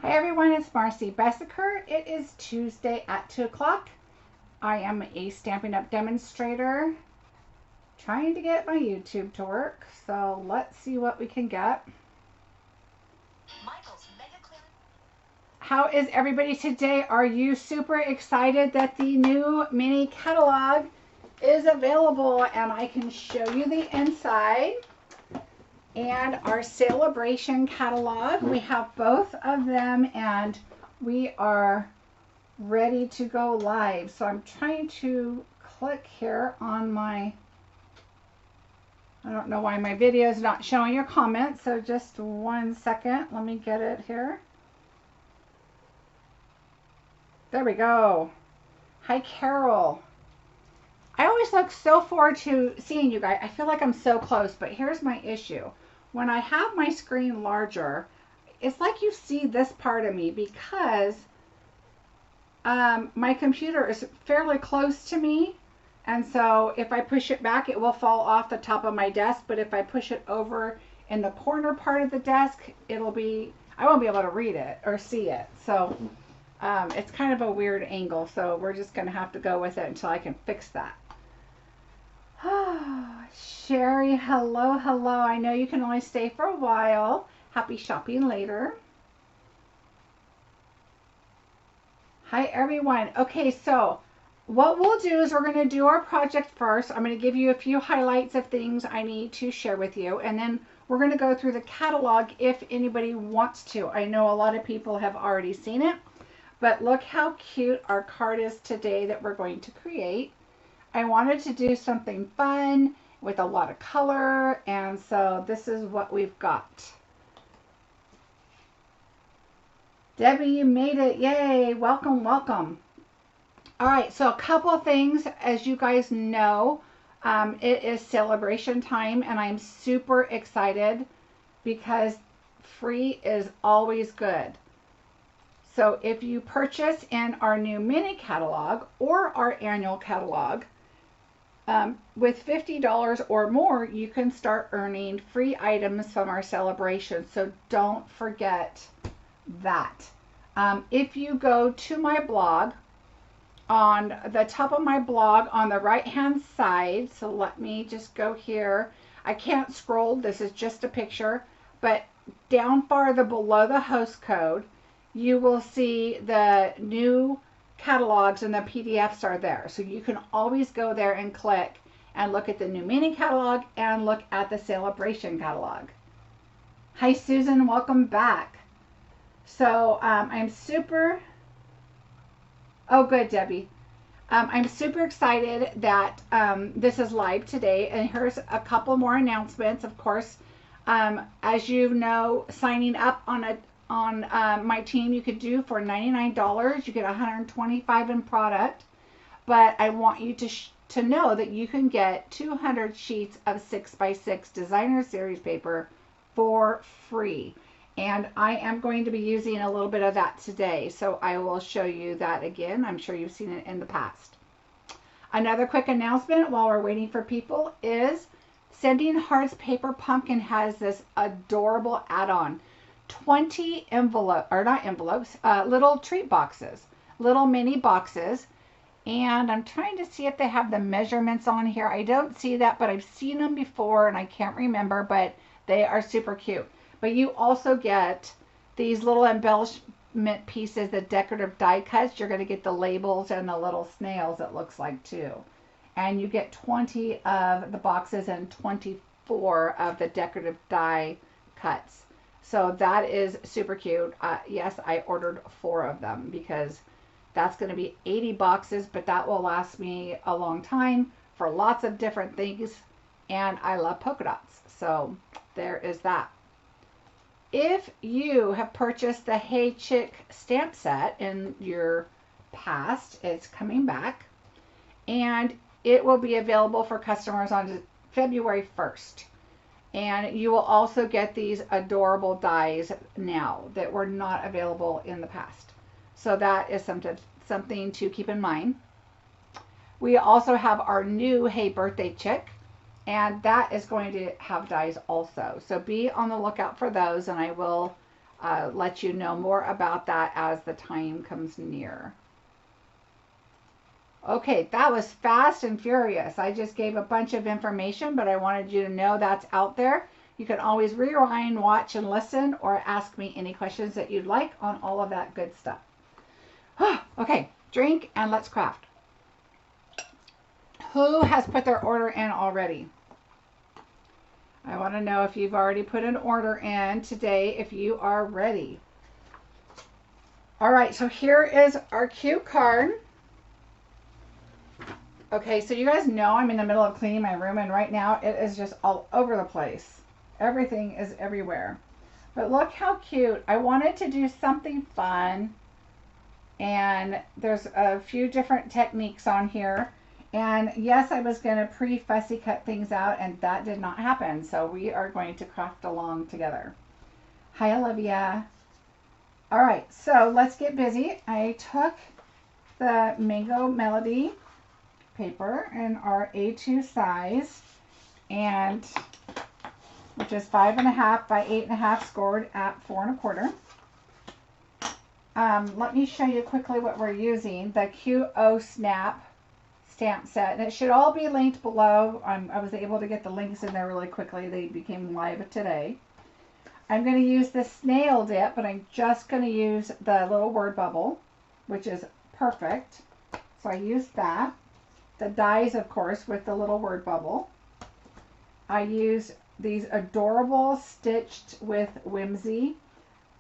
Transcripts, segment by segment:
Hi everyone, it's Marcie Besecker. It is Tuesday at 2 o'clock. I am a Stampin' Up demonstrator trying to get my YouTube to work. So let's see what we can get. How is everybody today? Are you super excited that the new mini catalog is available and I can show you the inside? And our Sale-a-bration catalog, we have both of them and we are ready to go live. So I'm trying to click here on my, I don't know why my video is not showing your comments, so just 1 second, let me get it here. There we go. Hi Carol. I always look so forward to seeing you guys. I feel like I'm so close, but here's my issue. When I have my screen larger, it's like you see this part of me because my computer is fairly close to me. And so if I push it back, it will fall off the top of my desk. But if I push it over in the corner part of the desk, it'll be, I won't be able to read it or see it. So it's kind of a weird angle. So we're just going to have to go with it until I can fix that. Sherry, hello, hello. I know you can only stay for a while. Happy shopping later. Hi, everyone. Okay, so what we'll do is we're going to do our project first. I'm going to give you a few highlights of things I need to share with you, and then we're going to go through the catalog if anybody wants to. I know a lot of people have already seen it, but look how cute our card is today that we're going to create. I wanted to do something fun with a lot of color, and so this is what we've got. Debbie, you made it. Yay. Welcome, welcome. All right, so a couple of things. As you guys know, it is Sale-a-bration time, and I'm super excited because free is always good. So if you purchase in our new mini catalog or our annual catalog, with $50 or more, you can start earning free items from our Sale-a-bration. So don't forget that. If you go to my blog, on the top of my blog on the right hand side, so let me just go here. I can't scroll, this is just a picture, but down farther below the host code, you will see the new catalogs and the PDFs are there. So you can always go there and click and look at the new mini catalog and look at the Sale-a-bration catalog. Hi Susan, welcome back. So I'm super, oh good Debbie. I'm super excited that this is live today, and here's a couple more announcements. Of course, as you know, signing up on my team you could do for $99. You get $125 in product, but I want you to know that you can get 200 sheets of 6x6 designer series paper for free, and I am going to be using a little bit of that today, so I will show you that again. I'm sure you've seen it in the past. Another quick announcement while we're waiting for people is Sending Hearts Paper Pumpkin has this adorable add-on. 20 little treat boxes, little mini boxes, and I'm trying to see if they have the measurements on here. I don't see that, but I've seen them before and I can't remember, but they are super cute. But you also get these little embellishment pieces, the decorative die cuts. You're going to get the labels and the little snails, it looks like, too. And you get 20 of the boxes and 24 of the decorative die cuts. So that is super cute. Yes, I ordered 4 of them because that's going to be 80 boxes, but that will last me a long time for lots of different things. And I love polka dots. So there is that. If you have purchased the Hey Chick stamp set in your past, it's coming back. And it will be available for customers on February 1st. And you will also get these adorable dies now that were not available in the past. So that is something to keep in mind. We also have our new Hey Birthday Chick, and that is going to have dies also. So be on the lookout for those, and I will let you know more about that as the time comes near. Okay, that was fast and furious. I just gave a bunch of information, but I wanted you to know that's out there. You can always rewind, watch, and listen, or ask me any questions that you'd like on all of that good stuff. Okay, drink and let's craft. Who has put their order in already? I want to know if you've already put an order in today, if you are ready. All right, so here is our cute card. Okay, so you guys know I'm in the middle of cleaning my room, and right now it is just all over the place. Everything is everywhere. But look how cute. I wanted to do something fun, and there's a few different techniques on here. And yes, I was going to pre-fussy cut things out, and that did not happen. So we are going to craft along together. Hi, Olivia. All right, so let's get busy. I took the Mango Melody paper in our A2 size, and which is 5.5 by 8.5, scored at 4 1/4. Let me show you quickly what we're using. The QO Snap stamp set, and it should all be linked below. I was able to get the links in there really quickly. They became live today. I'm going to use the snail dip, but I'm just going to use the little word bubble, which is perfect. So I used that. The dies, of course, with the little word bubble. I use these adorable Stitched with Whimsy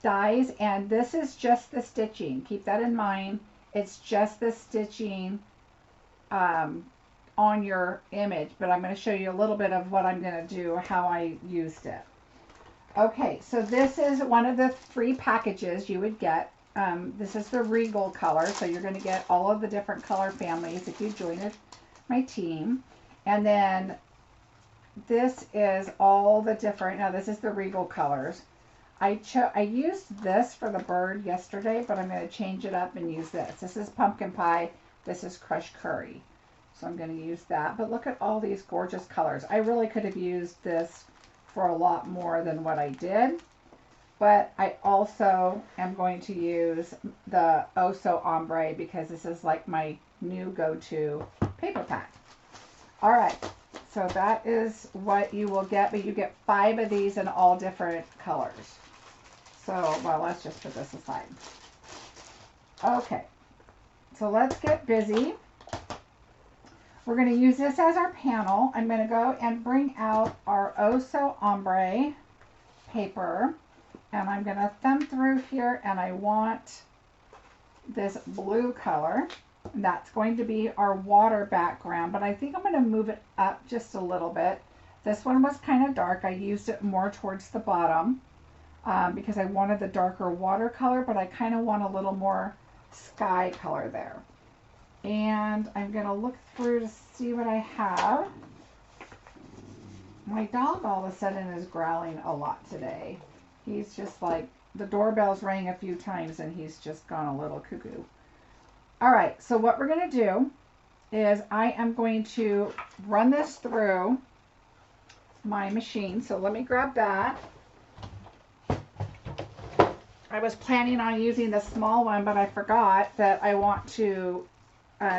dies, and this is just the stitching. Keep that in mind. It's just the stitching on your image, but I'm going to show you a little bit of what I'm going to do, how I used it. Okay, so this is one of the free packages you would get. This is the Regal color, so you're going to get all of the different color families if you join my team. And then this is all the different, now this is the Regal colors. I used this for the bird yesterday, but I'm going to change it up and use this. This is Pumpkin Pie. This is Crushed Curry. So I'm going to use that. But look at all these gorgeous colors. I really could have used this for a lot more than what I did. But I also am going to use the Oh So Ombre because this is like my new go-to paper pack. All right. So that is what you will get, but you get 5 of these in all different colors. So, well, let's just put this aside. Okay. So let's get busy. We're going to use this as our panel. I'm going to go and bring out our Oh So Ombre paper, and I'm going to thumb through here, and I want this blue color. That's going to be our water background, but I think I'm going to move it up just a little bit. This one was kind of dark. I used it more towards the bottom because I wanted the darker watercolor, but I kind of want a little more sky color there. And I'm going to look through to see what I have. My dog all of a sudden is growling a lot today. He's just like, the doorbell's rang a few times and he's just gone a little cuckoo. All right, so what we're going to do is I am going to run this through my machine. So let me grab that. I was planning on using the small one, but I forgot that I want to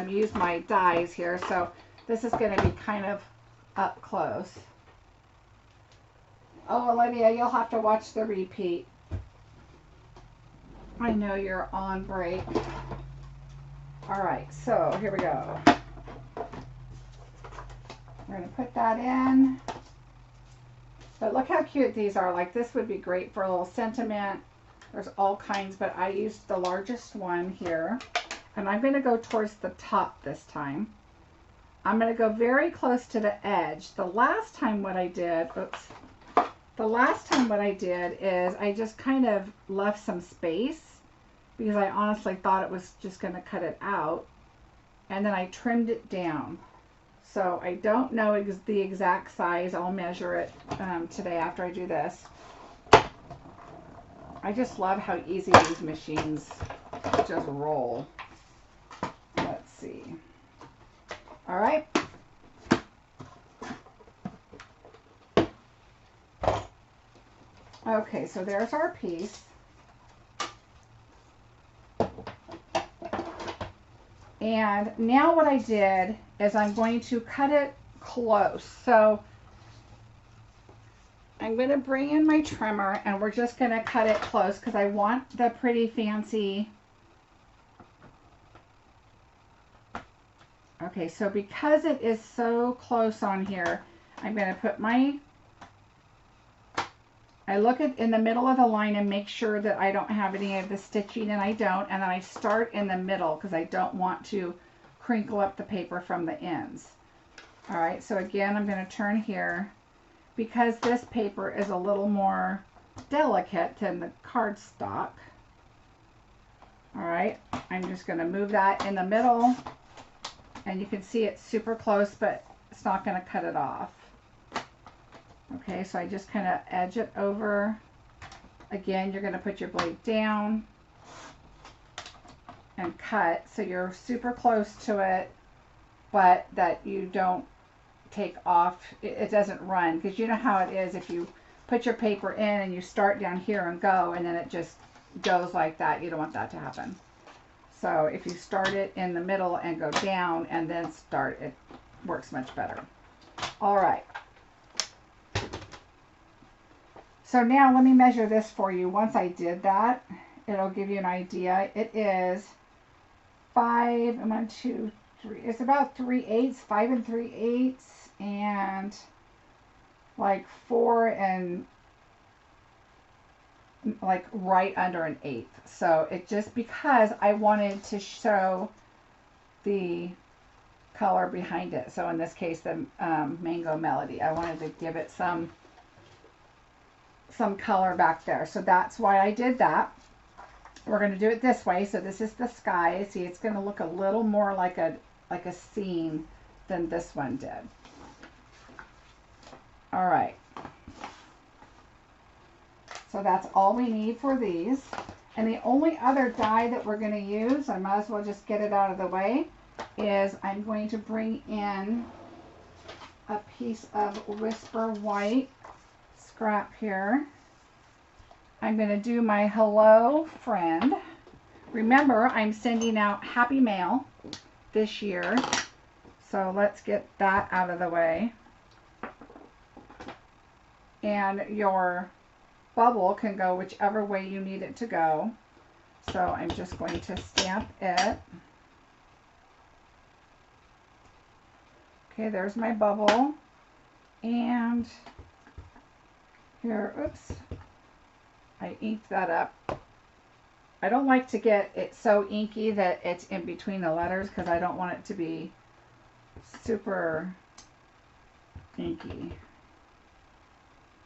use my dies here. So this is going to be kind of up close. Oh, Olivia, you'll have to watch the repeat. I know you're on break. All right, so here we go. We're going to put that in. But look how cute these are. Like, this would be great for a little sentiment. There's all kinds, but I used the largest one here. And I'm going to go towards the top this time. I'm going to go very close to the edge. The last time what I did, is I just kind of left some space because I honestly thought it was just going to cut it out. And then I trimmed it down. So I don't know the exact size. I'll measure it today after I do this. I just love how easy these machines just roll. Let's see. All right. Okay, so there's our piece. And now what I did is I'm going to cut it close. So I'm going to bring in my trimmer and we're just going to cut it close because I want the pretty fancy. Okay, so because it is so close on here, I'm going to put I look at in the middle of the line and make sure that I don't have any of the stitching, and I don't, and then I start in the middle because I don't want to crinkle up the paper from the ends. All right, so again, I'm going to turn here because this paper is a little more delicate than the cardstock. All right, I'm just going to move that in the middle, and you can see it's super close, but it's not going to cut it off. Okay, so I just kind of edge it over. Again, you're going to put your blade down and cut so you're super close to it, but that you don't take off, it doesn't run, because you know how it is if you put your paper in and you start down here and go, and then it just goes like that. You don't want that to happen. So if you start it in the middle and go down and then start, it works much better. All right. So now let me measure this for you. Once I did that, it'll give you an idea. It is 5, 1, 2, 3. It's about 3/8, 5 3/8, and like 4 and like right under an 1/8. So it just because I wanted to show the color behind it. So in this case, the Mango Melody. I wanted to give it some color back there. So that's why I did that. We're going to do it this way. So this is the sky. See, it's going to look a little more like a scene than this one did. All right. So that's all we need for these. And the only other die that we're going to use, I might as well just get it out of the way, is I'm going to bring in a piece of Whisper White scrap here. I'm going to do my Hello Friend. Remember, I'm sending out Happy Mail this year, so let's get that out of the way. And your bubble can go whichever way you need it to go. So I'm just going to stamp it. Okay, there's my bubble. And here, oops, I inked that up. I don't like to get it so inky that it's in between the letters because I don't want it to be super inky.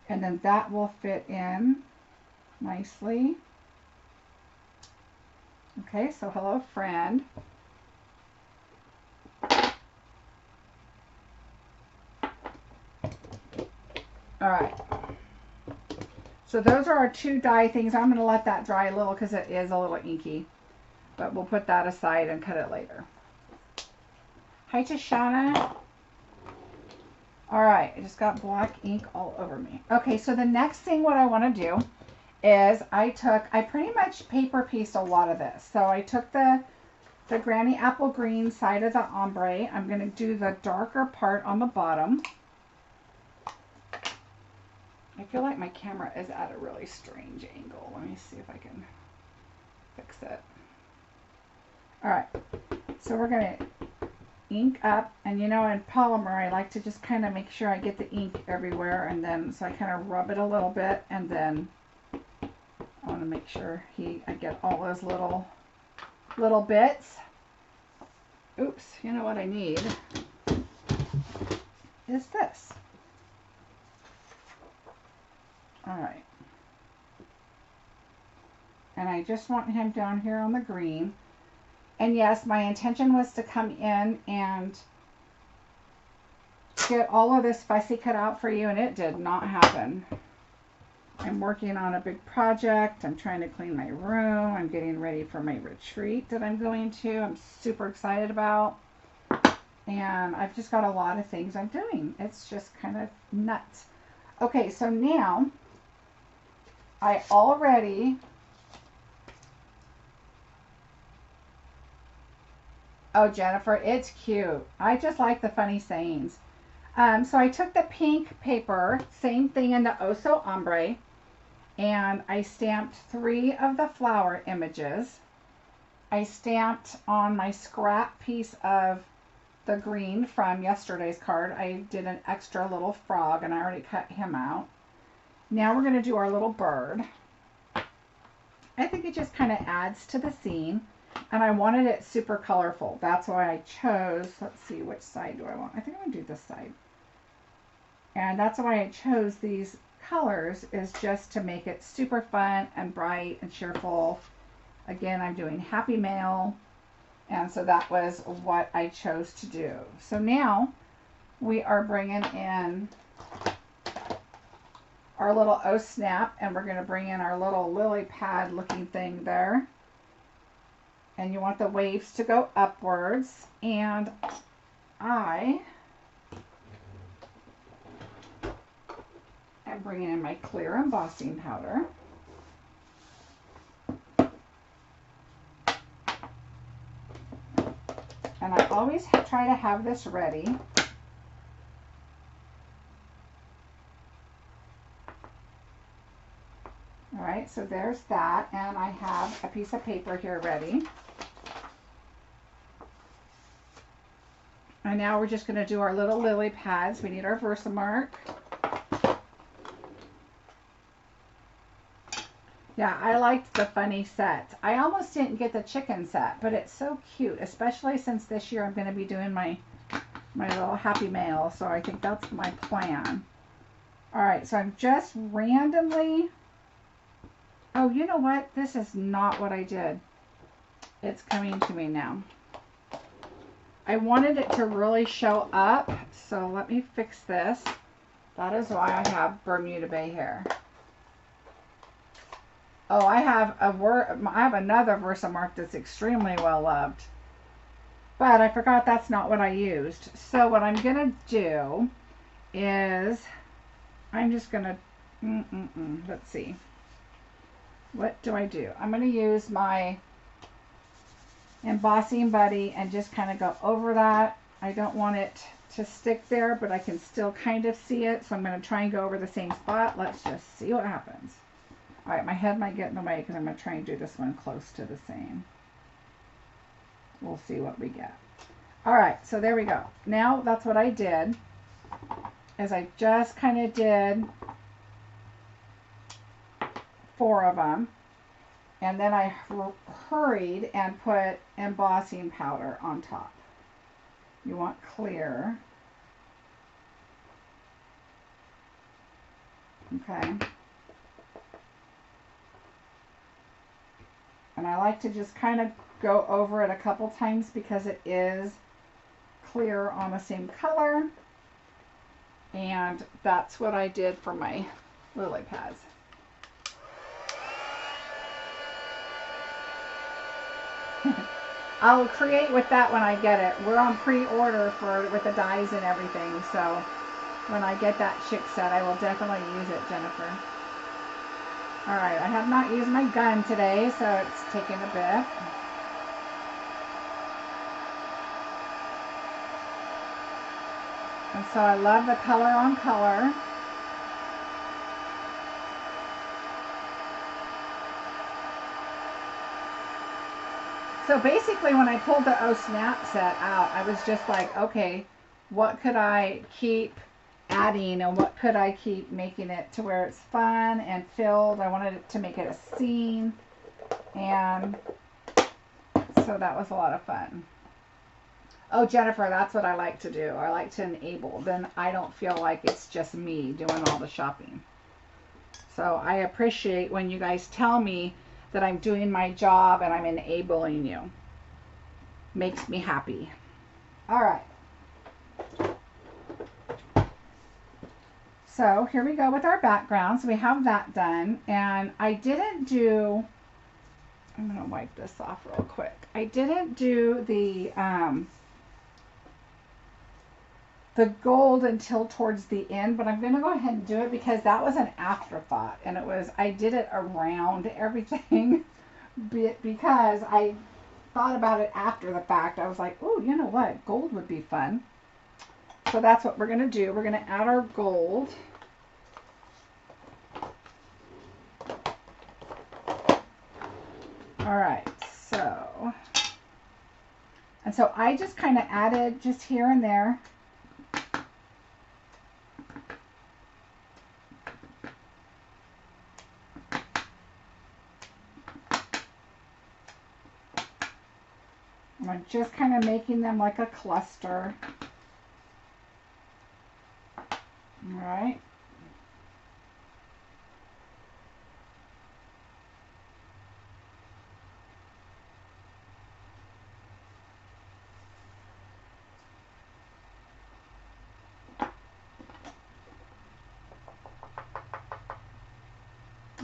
And then that will fit in nicely. Okay, so Hello Friend. All right. So those are our two die things. I'm going to let that dry a little because it is a little inky. But we'll put that aside and cut it later. Hi, Tashana. All right, I just got black ink all over me. Okay, so the next thing what I want to do is I pretty much paper pieced a lot of this. So I took the Granny Apple Green side of the ombre. I'm going to do the darker part on the bottom. I feel like my camera is at a really strange angle. Let me see if I can fix it. All right, so we're going to ink up, and you know, in polymer I like to just kind of make sure I get the ink everywhere, and then so I kind of rub it a little bit, and then I want to make sure I get all those little bits. Oops, you know what I need is this. All right, and I just want him down here on the green. And yes, my intention was to come in and get all of this fussy cut out for you, and it did not happen. I'm working on a big project. I'm trying to clean my room. I'm getting ready for my retreat that I'm going to. I'm super excited about. And I've just got a lot of things I'm doing. It's just kind of nuts. Okay, so now I already... Oh, Jennifer, it's cute. I just like the funny sayings. So I took the pink paper, same thing in the Oso Ombre, and I stamped 3 of the flower images. I stamped on my scrap piece of the green from yesterday's card. I did an extra little frog, and I already cut him out. Now we're going to do our little bird. I think it just kind of adds to the scene, and I wanted it super colorful. That's why I chose, let's see, which side do I want? I think I'm going to do this side. And that's why I chose these colors, is just to make it super fun and bright and cheerful. Again, I'm doing Happy Mail, and so that was what I chose to do. So now we are bringing in our little O Snap, and we're going to bring in our little lily pad looking thing there. And you want the waves to go upwards, and I am bringing in my clear embossing powder. And I always try to have this ready. All right, so there's that, and I have a piece of paper here ready. And now we're just going to do our little lily pads. We need our Versamark. Yeah, I liked the funny set. I almost didn't get the chicken set, but it's so cute, especially since this year I'm going to be doing my little Happy Mail, so I think that's my plan. All right, so I'm just randomly... Oh, you know what? This is not what I did. It's coming to me now. I wanted it to really show up, so let me fix this. That is why I have Bermuda Bay hair. Oh, I have another Versamark that's extremely well loved. But I forgot that's not what I used. So what I'm going to do is, I'm just going to, let's see. What do I do? I'm going to use my embossing buddy and just kind of go over that. I don't want it to stick there, but I can still kind of see it. So I'm going to try and go over the same spot. Let's just see what happens. All right, my head might get in the way because I'm going to try and do this one close to the same. We'll see what we get. All right, so there we go. Now that's what I did, is I just kind of did 4 of them. And then I hurried and put embossing powder on top. You want clear. Okay. And I like to just kind of go over it a couple times because it is clear on the same color. And that's what I did for my lily pads. I'll create with that when I get it. We're on pre-order with the dies and everything, so when I get that chick set, I will definitely use it, Jennifer. All right, I have not used my gun today, so it's taking a bit. And so I love the color on color. So basically when I pulled the O Snap set out, I was just like, okay, what could I keep adding and what could I keep making it to where it's fun and filled? I wanted it to make it a scene, and so that was a lot of fun. Oh, Jennifer, that's what I like to do. I like to enable. Then I don't feel like it's just me doing all the shopping. So I appreciate when you guys tell me that I'm doing my job and I'm enabling you. Makes me happy. All right. So here we go with our backgrounds. We have that done. And I didn't do, I'm going to wipe this off real quick. I didn't do the gold until towards the end, but I'm going to go ahead and do it because that was an afterthought, and I did it around everything because I thought about it after the fact. I was like, oh, you know what? Gold would be fun. So that's what we're going to do. We're going to add our gold. All right, so, and so I just kind of added just here and there. I'm just kind of making them like a cluster. All right.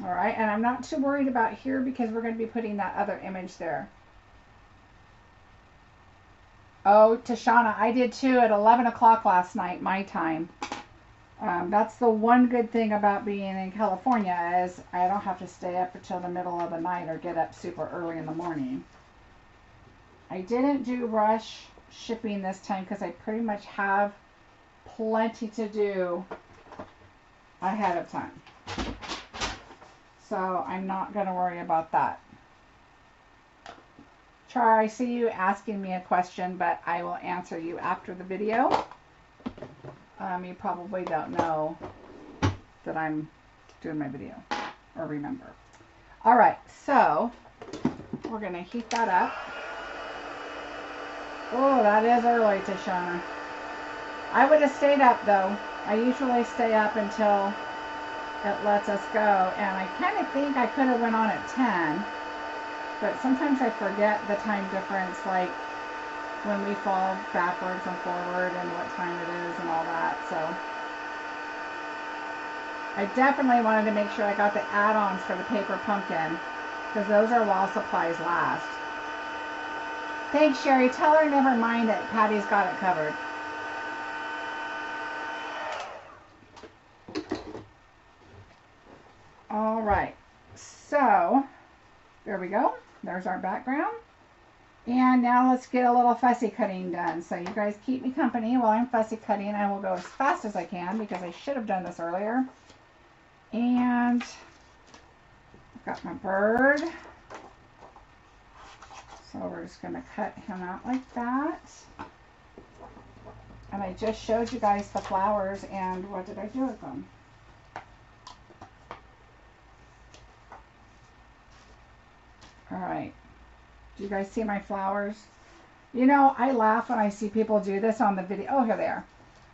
All right, and I'm not too worried about here because we're going to be putting that other image there. Oh, Tashana, I did too at 11 o'clock last night, my time. That's the one good thing about being in California is I don't have to stay up until the middle of the night or get up super early in the morning. I didn't do rush shipping this time because I pretty much have plenty to do ahead of time. So I'm not going to worry about that. Char, I see you asking me a question, but I will answer you after the video. You probably don't know that I'm doing my video or remember. All right, so we're going to heat that up. Oh, that is early, Tashana. I would have stayed up though. I usually stay up until it lets us go, and I kind of think I could have went on at 10, but sometimes I forget the time difference, like when we fall backwards and forward and what time it is and all that. So I definitely wanted to make sure I got the add-ons for the paper pumpkin because those are while supplies last. Thanks, Sherry. Tell her never mind it. Patty's got it covered. All right, so there we go. There's our background. And now let's get a little fussy cutting done. So you guys keep me company while I'm fussy cutting. I will go as fast as I can because I should have done this earlier. And I've got my bird. So we're just going to cut him out like that. And I just showed you guys the flowers and what did I do with them? All right. Do you guys see my flowers? You know, I laugh when I see people do this on the video. Oh, here they are.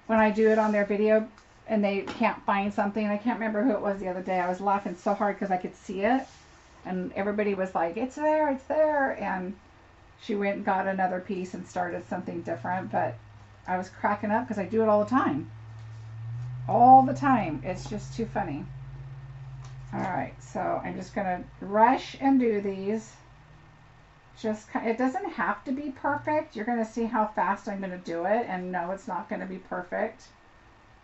When I do it on their video and they can't find something. I can't remember who it was the other day. I was laughing so hard because I could see it. And everybody was like, it's there, it's there. And she went and got another piece and started something different. But I was cracking up because I do it all the time. All the time. It's just too funny. All right, so I'm just going to rush and do these. It doesn't have to be perfect. You're going to see how fast I'm going to do it, and no, it's not going to be perfect.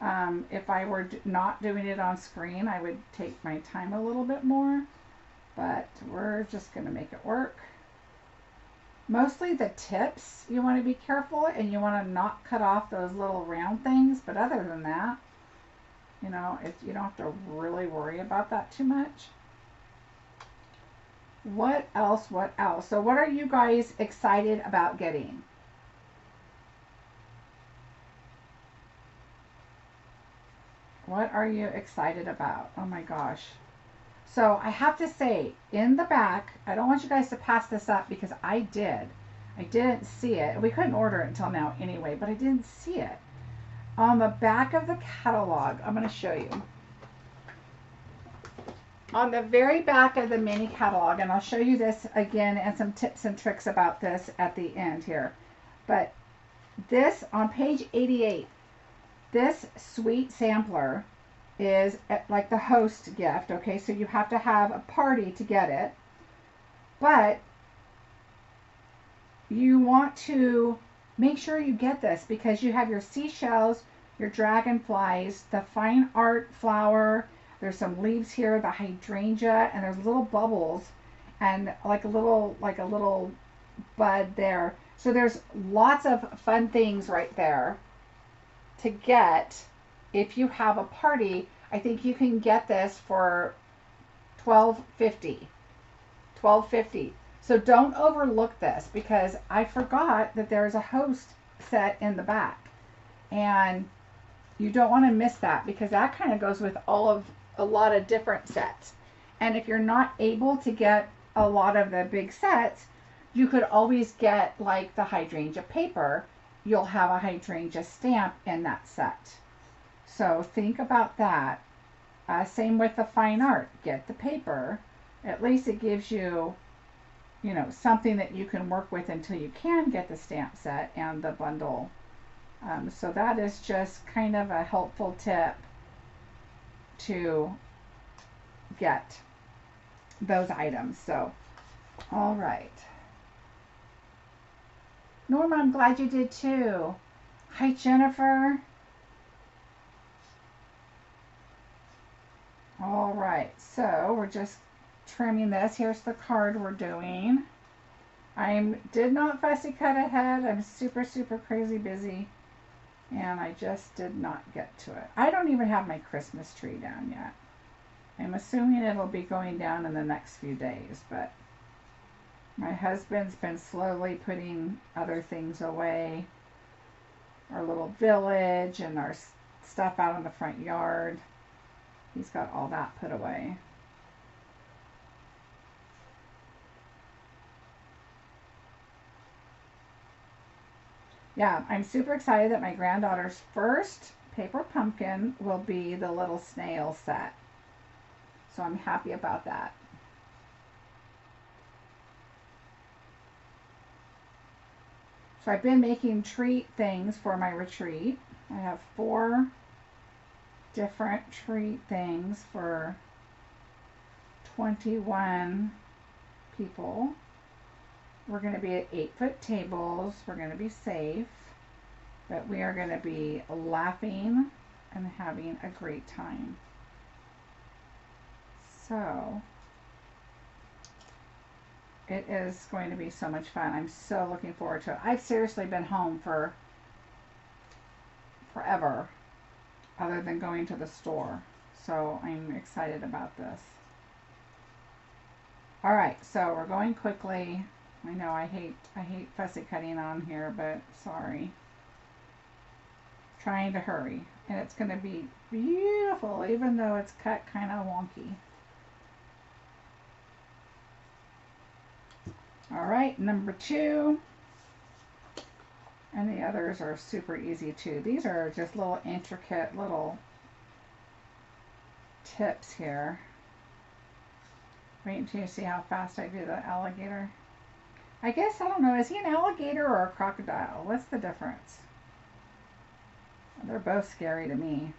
If I were not doing it on screen, I would take my time a little bit more, but we're just going to make it work. Mostly the tips you want to be careful, and you want to not cut off those little round things, but other than that, you know, you don't have to really worry about that too much. What else? What else? So what are you guys excited about getting? What are you excited about? Oh my gosh. So I have to say, in the back, I don't want you guys to pass this up because I did. I didn't see it. We couldn't order it until now anyway, but I didn't see it. On the back of the catalog, I'm going to show you. On the very back of the mini catalog, and I'll show you this again and some tips and tricks about this at the end here. But this, on page 88, this sweet sampler is like the host gift, okay? So you have to have a party to get it. But you want to make sure you get this because you have your seashells, your dragonflies, the fine art flower. There's some leaves here, the hydrangea, and there's little bubbles and like a little bud there. So there's lots of fun things right there to get if you have a party. I think you can get this for $12.50. $12.50. So don't overlook this, because I forgot that there's a host set in the back. And you don't want to miss that, because that kind of goes with a lot of different sets. And if you're not able to get a lot of the big sets, you could always get like the hydrangea paper. You'll have a hydrangea stamp in that set. So think about that. Same with the fine art. Get the paper. At least it gives you, you know, something that you can work with until you can get the stamp set and the bundle. So that is just kind of a helpful tip to get those items. So, all right. Norma, I'm glad you did too. Hi, Jennifer. All right, so we're just trimming this. Here's the card we're doing. I did not fussy cut ahead. I'm super, super crazy busy, and I just did not get to it. I don't even have my Christmas tree down yet. I'm assuming it'll be going down in the next few days, but my husband's been slowly putting other things away. Our little village and our stuff out in the front yard. He's got all that put away. Yeah, I'm super excited that my granddaughter's first paper pumpkin will be the little snail set. So I'm happy about that. So I've been making treat things for my retreat. I have 4 different treat things for 21 people. We're going to be at 8-foot tables. We're going to be safe, but we are going to be laughing and having a great time. So it is going to be so much fun. I'm so looking forward to it. I've seriously been home for forever, other than going to the store. So I'm excited about this. All right, so we're going quickly. I know I hate fussy cutting on here, but sorry. Trying to hurry, and it's going to be beautiful, even though it's cut kind of wonky. All right, number 2. And the others are super easy too. These are just little intricate little tips here. Wait until you see how fast I do the alligator. I guess, I don't know, is he an alligator or a crocodile? What's the difference? They're both scary to me.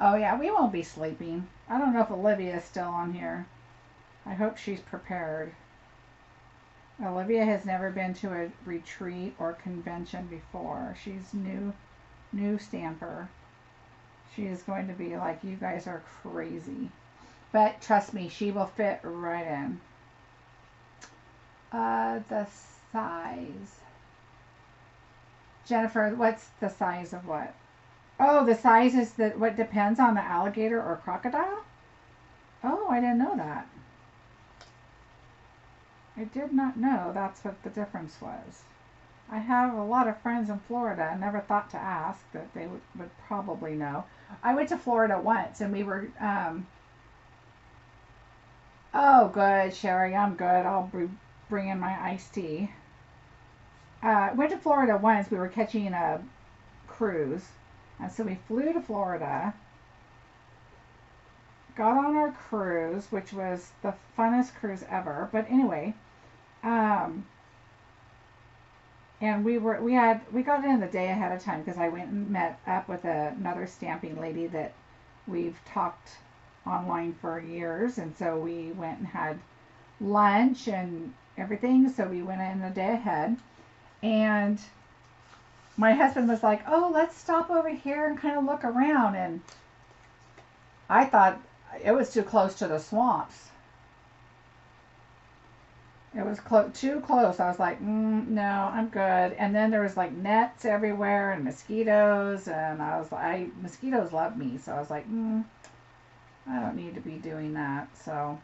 Oh yeah, we won't be sleeping. I don't know if Olivia is still on here. I hope she's prepared. Olivia has never been to a retreat or convention before. She's new stamper. She is going to be like, you guys are crazy. But trust me, she will fit right in. The size. Jennifer, what's the size of what? Oh, the size is what depends on the alligator or crocodile? Oh, I didn't know that. I did not know that's what the difference was. I have a lot of friends in Florida. I never thought to ask, but they would probably know. I went to Florida once, and we were, oh, good, Sherry, I'm good. I'll bring in my iced tea. Went to Florida once. We were catching a cruise, and so we flew to Florida, got on our cruise, which was the funnest cruise ever. But anyway, and we got in the day ahead of time, because I went and met up with another stamping lady that we've talked online for years, and so we went and had lunch and everything. So we went in the day ahead, and my husband was like, oh, let's stop over here and kind of look around. And I thought it was too close to the swamps. It was too close. I was like, no, I'm good. And then there was like nets everywhere and mosquitoes. And I was like, mosquitoes love me. So I was like, I don't need to be doing that. So,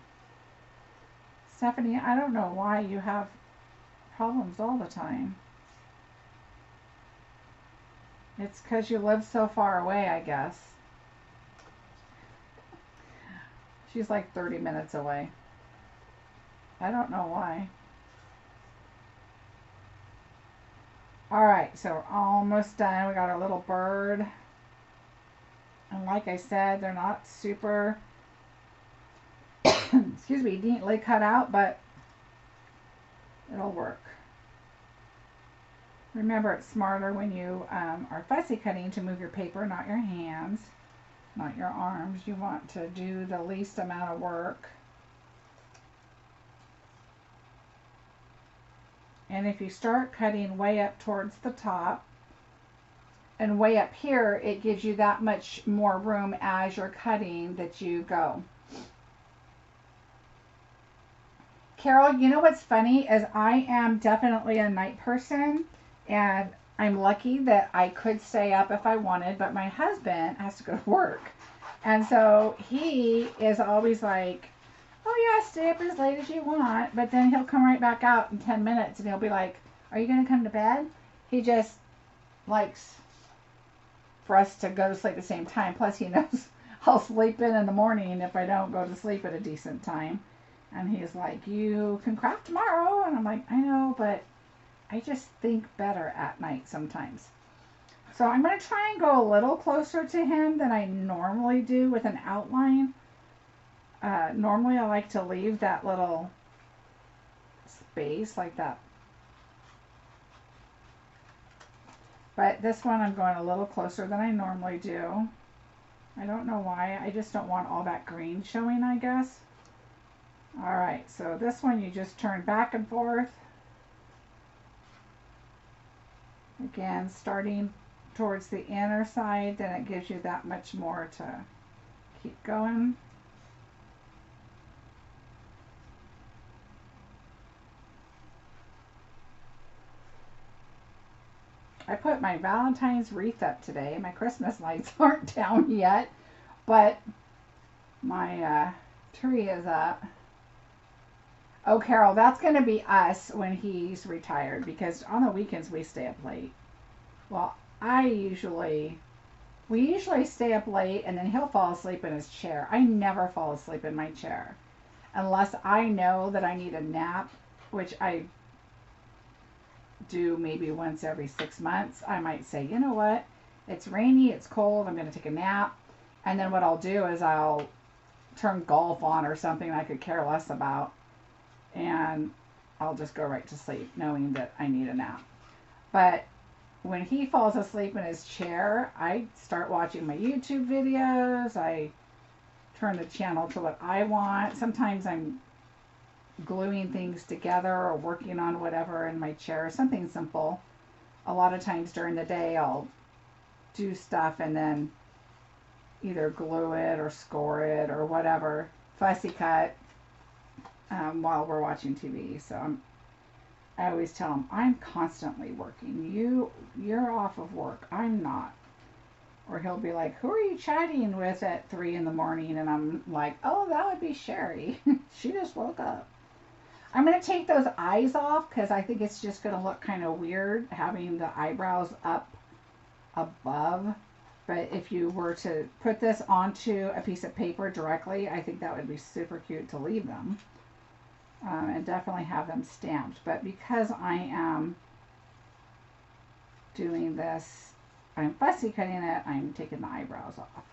Stephanie, I don't know why you have problems all the time. It's because you live so far away, I guess. She's like 30 minutes away. I don't know why. Alright, so we're almost done. We got our little bird. And like I said, they're not super, excuse me, neatly cut out, but it'll work. Remember, it's smarter when you are fussy cutting to move your paper, not your hands, not your arms. You want to do the least amount of work. And if you start cutting way up towards the top and way up here, it gives you that much more room as you're cutting that you go. Carol, you know what's funny is I am definitely a night person, and I'm lucky that I could stay up if I wanted, but my husband has to go to work. And so he is always like, oh yeah, stay up as late as you want, but then he'll come right back out in 10 minutes and he'll be like, are you going to come to bed? He just likes for us to go to sleep at the same time. Plus he knows I'll sleep in the morning if I don't go to sleep at a decent time. And he's like, you can craft tomorrow. And I'm like, I know, but I just think better at night sometimes. So I'm going to try and go a little closer to him than I normally do with an outline. Normally I like to leave that little space like that. But this one I'm going a little closer than I normally do. I don't know why. I just don't want all that green showing, I guess. Alright, so this one you just turn back and forth. Again, starting towards the inner side, then it gives you that much more to keep going. I put my Valentine's wreath up today. My Christmas lights aren't down yet, but my tree is up. Oh, Carol, that's going to be us when he's retired, because on the weekends we stay up late. Well, we usually stay up late, and then he'll fall asleep in his chair. I never fall asleep in my chair unless I know that I need a nap, which I do maybe once every 6 months. I might say, you know what, it's rainy, it's cold, I'm going to take a nap. And then what I'll do is I'll turn golf on or something I could care less about, and I'll just go right to sleep knowing that I need a nap. But when he falls asleep in his chair, I start watching my YouTube videos. I turn the channel to what I want. Sometimes I'm gluing things together or working on whatever in my chair, something simple. A lot of times during the day I'll do stuff and then either glue it or score it or whatever, fussy cut while we're watching TV. So I always tell him, I'm constantly working. You're off of work. I'm not. Or he'll be like, who are you chatting with at 3 in the morning? And I'm like, oh, that would be Sherry. She just woke up. I'm going to take those eyes off because I think it's just going to look kind of weird having the eyebrows up above. But if you were to put this onto a piece of paper directly, I think that would be super cute to leave them. And definitely have them stamped. But because I am doing this, I'm fussy cutting it, I'm taking the eyebrows off.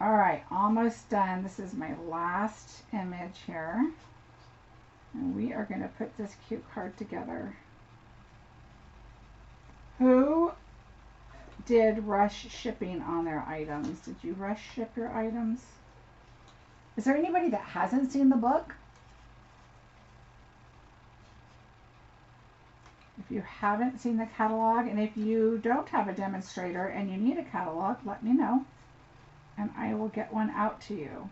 Alright, almost done. This is my last image here. And we are going to put this cute card together. Who did rush shipping on their items? Did you rush ship your items? Is there anybody that hasn't seen the book? If you haven't seen the catalog, and if you don't have a demonstrator and you need a catalog, let me know and I will get one out to you.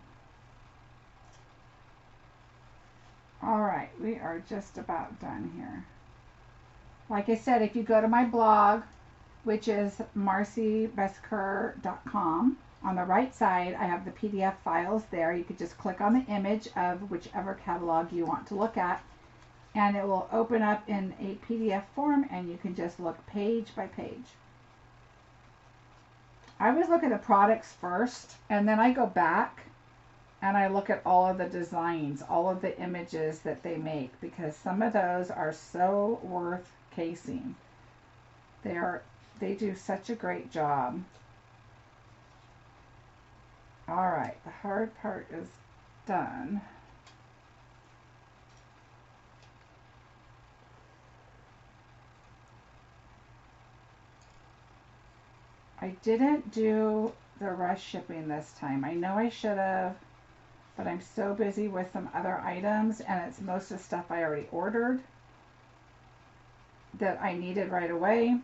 All right, we are just about done here. Like I said, if you go to my blog, which is marciebeseckerdesigns.com, on the right side, I have the PDF files there. You could just click on the image of whichever catalog you want to look at, and it will open up in a PDF form, and you can just look page by page. I always look at the products first, and then I go back and I look at all of the designs, all of the images that they make, because some of those are so worth casing. They do such a great job. All right, the hard part is done. I didn't do the rush shipping this time. I know I should have, but I'm so busy with some other items, and it's most of the stuff I already ordered that I needed right away.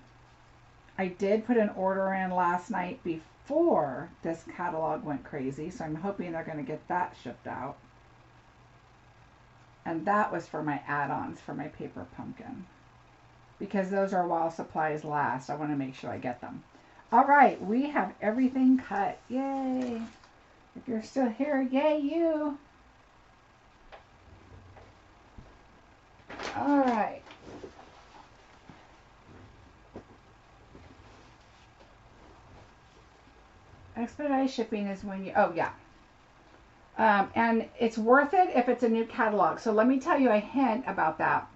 I did put an order in last night before this catalog went crazy, so I'm hoping they're going to get that shipped out. And that was for my add-ons for my paper pumpkin, because those are while supplies last. I want to make sure I get them. All right, we have everything cut. Yay! If you're still here, yay you! All right. Expedited shipping is when you, oh yeah. And it's worth it if it's a new catalog. So let me tell you a hint about that.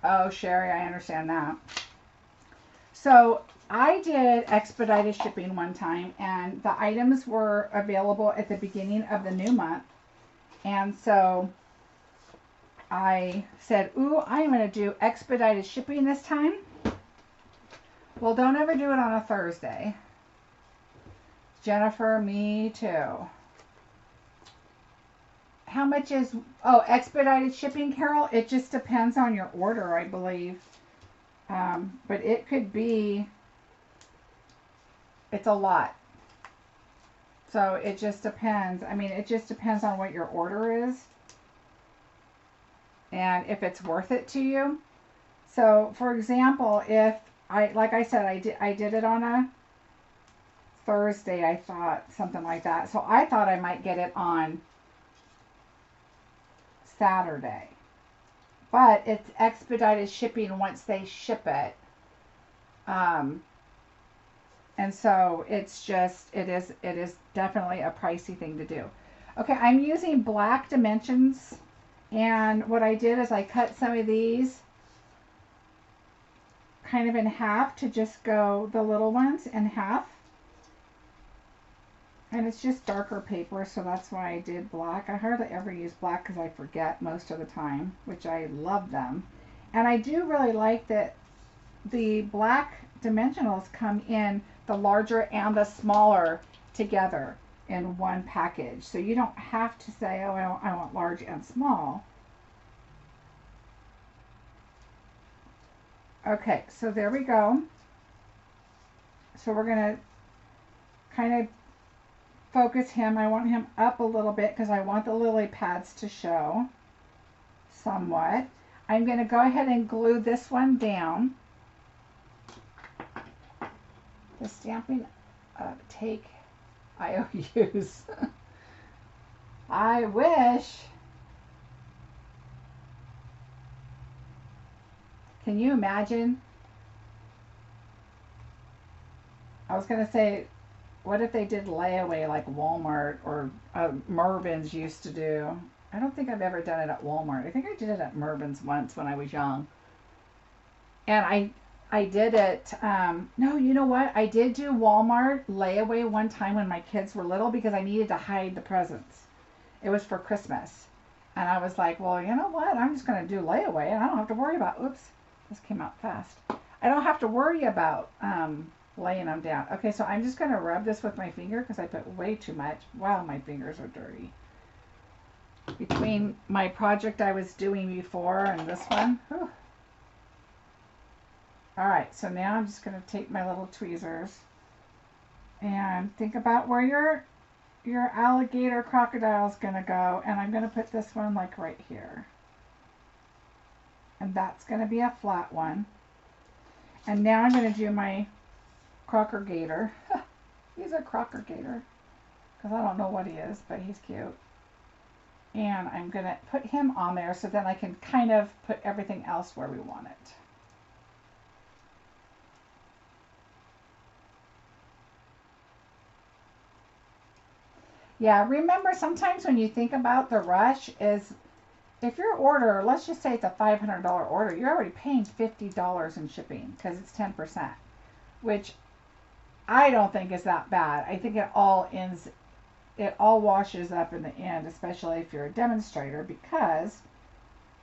Oh, Sherry, I understand that. So I did expedited shipping one time, and the items were available at the beginning of the new month. And so I said, ooh, I'm going to do expedited shipping this time. Well, don't ever do it on a Thursday. Jennifer, me too. How much is, oh, expedited shipping, Carol? It just depends on your order, I believe. But it could be, it's a lot. So it just depends. I mean, it just depends on what your order is and if it's worth it to you. So, for example, if like I said, I did it on a Thursday, I thought, something like that. So I thought I might get it on Saturday. But it's expedited shipping once they ship it. And so it's just, it is definitely a pricey thing to do. Okay, I'm using black dimensions. And what I did is I cut some of these kind of in half to just go the little ones in half. And it's just darker paper, so that's why I did black. I hardly ever use black because I forget most of the time, which I love them. And I do really like that the black dimensionals come in the larger and the smaller together in one package. So you don't have to say, oh, I want large and small. Okay, so there we go. So we're going to kind of focus him. I want him up a little bit because I want the lily pads to show somewhat. I'm going to go ahead and glue this one down. The Stampin' Up take IOUs. I wish. Can you imagine? I was going to say, what if they did layaway like Walmart or Mervyn's used to do? I don't think I've ever done it at Walmart. I think I did it at Mervyn's once when I was young. And I did it, no, you know what? I did do Walmart layaway one time when my kids were little because I needed to hide the presents. It was for Christmas. And I was like, well, you know what? I'm just going to do layaway and I don't have to worry about, oops, this came out fast. I don't have to worry about laying them down. Okay, so I'm just going to rub this with my finger because I put way too much. Wow, my fingers are dirty. between my project I was doing before and this one. Whew. All right, so now I'm just going to take my little tweezers and think about where your alligator crocodile is going to go, and I'm going to put this one like right here. And that's going to be a flat one. And now I'm going to do my Crocker Gator. He's a Crocker Gator because I don't know what he is, but he's cute. And I'm going to put him on there so then I can kind of put everything else where we want it. Yeah, remember sometimes when you think about the rush is if your order, let's just say it's a $500 order, you're already paying $50 in shipping because it's 10%, which I don't think is that bad. I think it all washes up in the end, especially if you're a demonstrator, because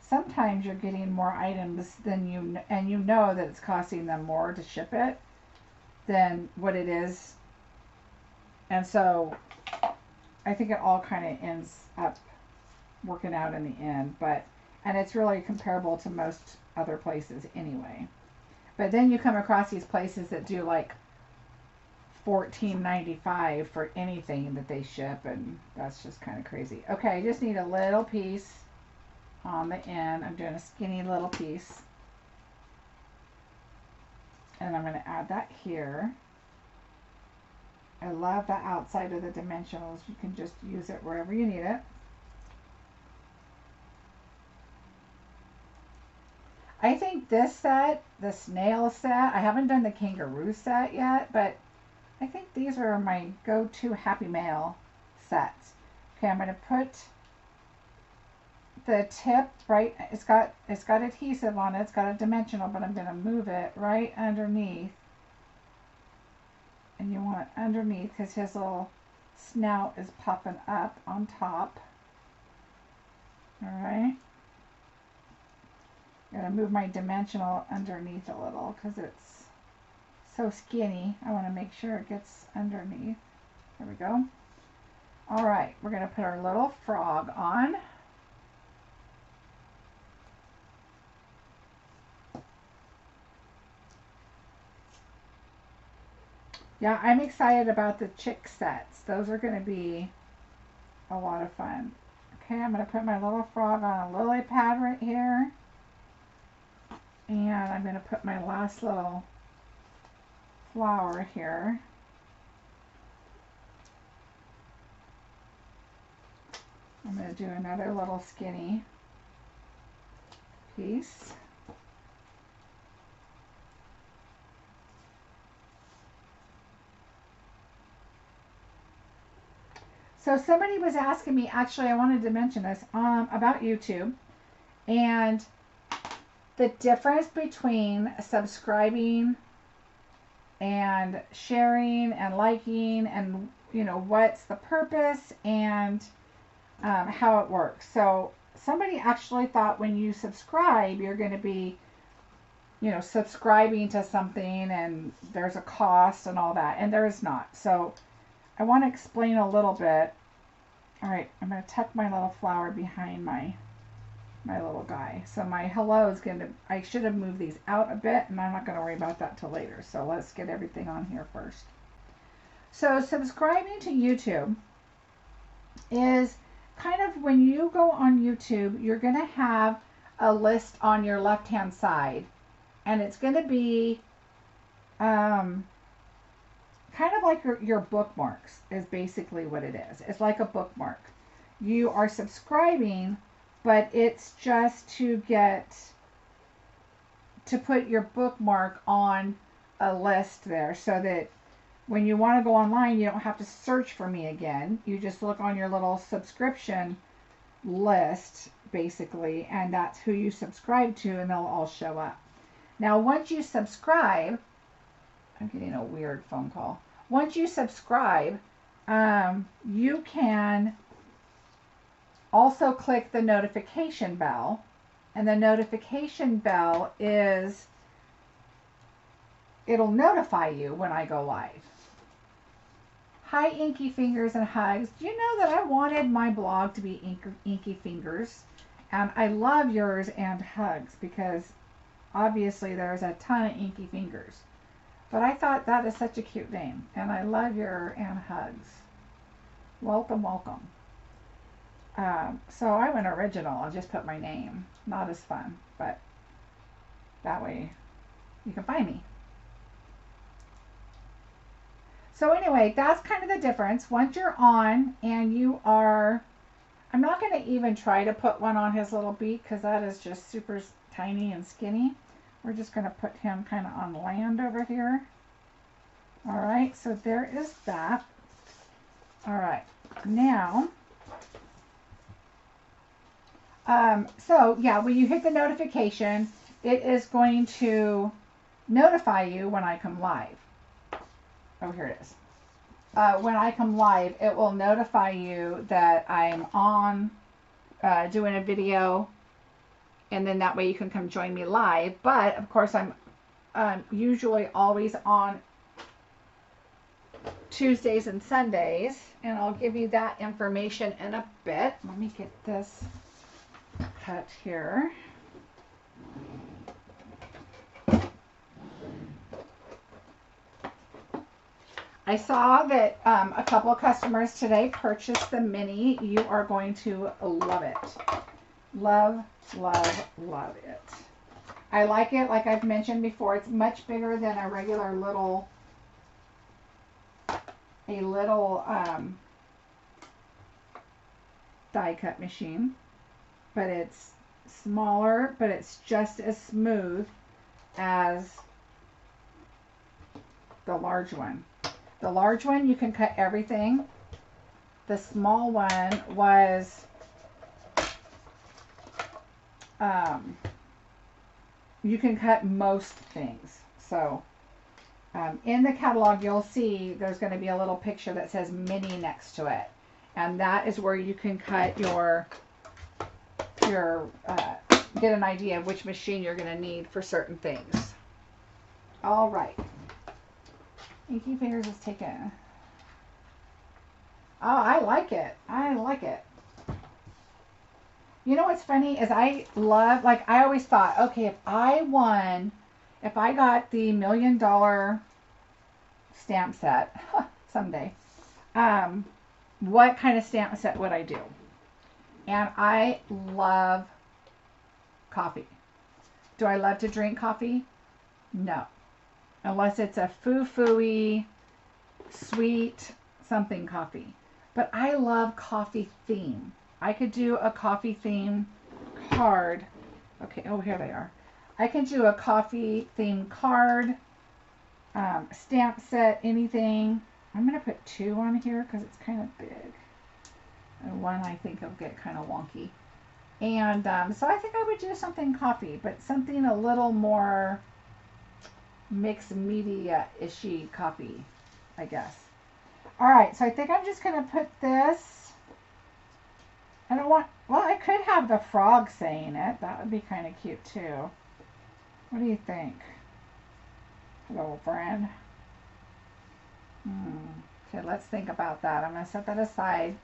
sometimes you're getting more items than and you know that it's costing them more to ship it than what it is. And so I think it all kind of ends up working out in the end, and it's really comparable to most other places anyway. But then you come across these places that do like $14.95 for anything that they ship, and that's just kind of crazy. Okay, I just need a little piece on the end. I'm doing a skinny little piece, and I'm going to add that here. I love the outside of the dimensionals. You can just use it wherever you need it. I think this set, the snail set, I haven't done the kangaroo set yet, but I think these are my go-to Happy Mail sets. Okay, I'm going to put the tip right, it's got adhesive on it, it's got a dimensional, but I'm going to move it right underneath. And you want it underneath because his little snout is puffing up on top. Alright. I'm going to move my dimensional underneath a little because it's so skinny. I want to make sure it gets underneath. There we go. Alright, we're going to put our little frog on. Yeah, I'm excited about the chick sets. Those are going to be a lot of fun. Okay, I'm going to put my little frog on a lily pad right here. And I'm going to put my last little flower here. I'm going to do another little skinny piece. So somebody was asking me, actually I wanted to mention this, about YouTube and the difference between subscribing and sharing and liking and, you know, what's the purpose and how it works. So somebody actually thought when you subscribe, you're going to be, you know, subscribing to something and there's a cost and all that, and there is not. So I want to explain a little bit. All right, I'm going to tuck my little flower behind my little guy. So my hello is going to, I should have moved these out a bit, and I'm not going to worry about that till later. So let's get everything on here first. So subscribing to YouTube is kind of when you go on YouTube, you're going to have a list on your left-hand side, and it's going to be kind of like your bookmarks is basically what it is. It's like a bookmark. You are subscribing, but it's just to put your bookmark on a list there so that when you want to go online, you don't have to search for me again. You just look on your little subscription list, basically, and that's who you subscribe to, and they'll all show up. Now, once you subscribe, I'm getting a weird phone call. Once you subscribe, you can also click the notification bell, and the notification bell is, it'll notify you when I go live. Hi, Inky Fingers and Hugs. Do you know that I wanted my blog to be Inky Fingers? And I love yours and Hugs because obviously there's a ton of Inky Fingers. But I thought that is such a cute name. And I love your and Hugs. Welcome, welcome. So I went original. I'll just put my name. Not as fun, but that way you can find me. So anyway, that's kind of the difference. Once you're on and you are, I'm not going to even try to put one on his little beak because that is just super tiny and skinny. We're just going to put him kind of on land over here. All right, so there is that. All right, now, so yeah, when you hit the notification, it is going to notify you when I come live. Oh, here it is. When I come live, it will notify you that I'm on doing a video, and then that way you can come join me live. But of course, I'm usually always on Tuesdays and Sundays, and I'll give you that information in a bit. Let me get this cut here. I saw that a couple of customers today purchased the mini. You are going to love it. Love, love, love it. I like it, like I've mentioned before. It's much bigger than a regular little, die cut machine. But it's smaller, but it's just as smooth as the large one. The large one, you can cut everything. The small one was, you can cut most things. So, in the catalog, you'll see there's going to be a little picture that says mini next to it. And that is where you can cut get an idea of which machine you're going to need for certain things. All right. Inky Fingers is taken. Oh, I like it. I like it. You know what's funny is I love, like I always thought, okay, if I got the $1 million stamp set someday, what kind of stamp set would I do? And I love coffee. Do I love to drink coffee? No. Unless it's a foo-foo-y, sweet something coffee. But I love coffee theme. I could do a coffee theme card. Okay, oh, here they are. I can do a coffee theme card, stamp set, anything. I'm going to put 2 on here because it's kind of big. And 1 I think will get kind of wonky. And so I think I would do something coffee, but something a little more mixed media-ishy coffee, I guess. All right, so I think I'm just going to put this. I don't want, well, I could have the frog saying it. That would be kind of cute too. What do you think? Hello, friend. Okay, let's think about that. I'm going to set that aside.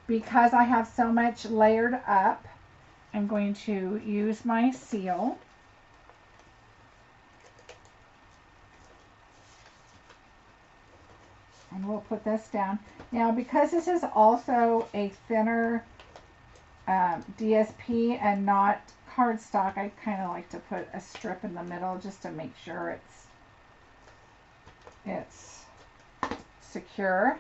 Because I have so much layered up, I'm going to use my seal. And we'll put this down. Now, because this is also a thinner DSP and not cardstock, I kind of like to put a strip in the middle just to make sure it's secure.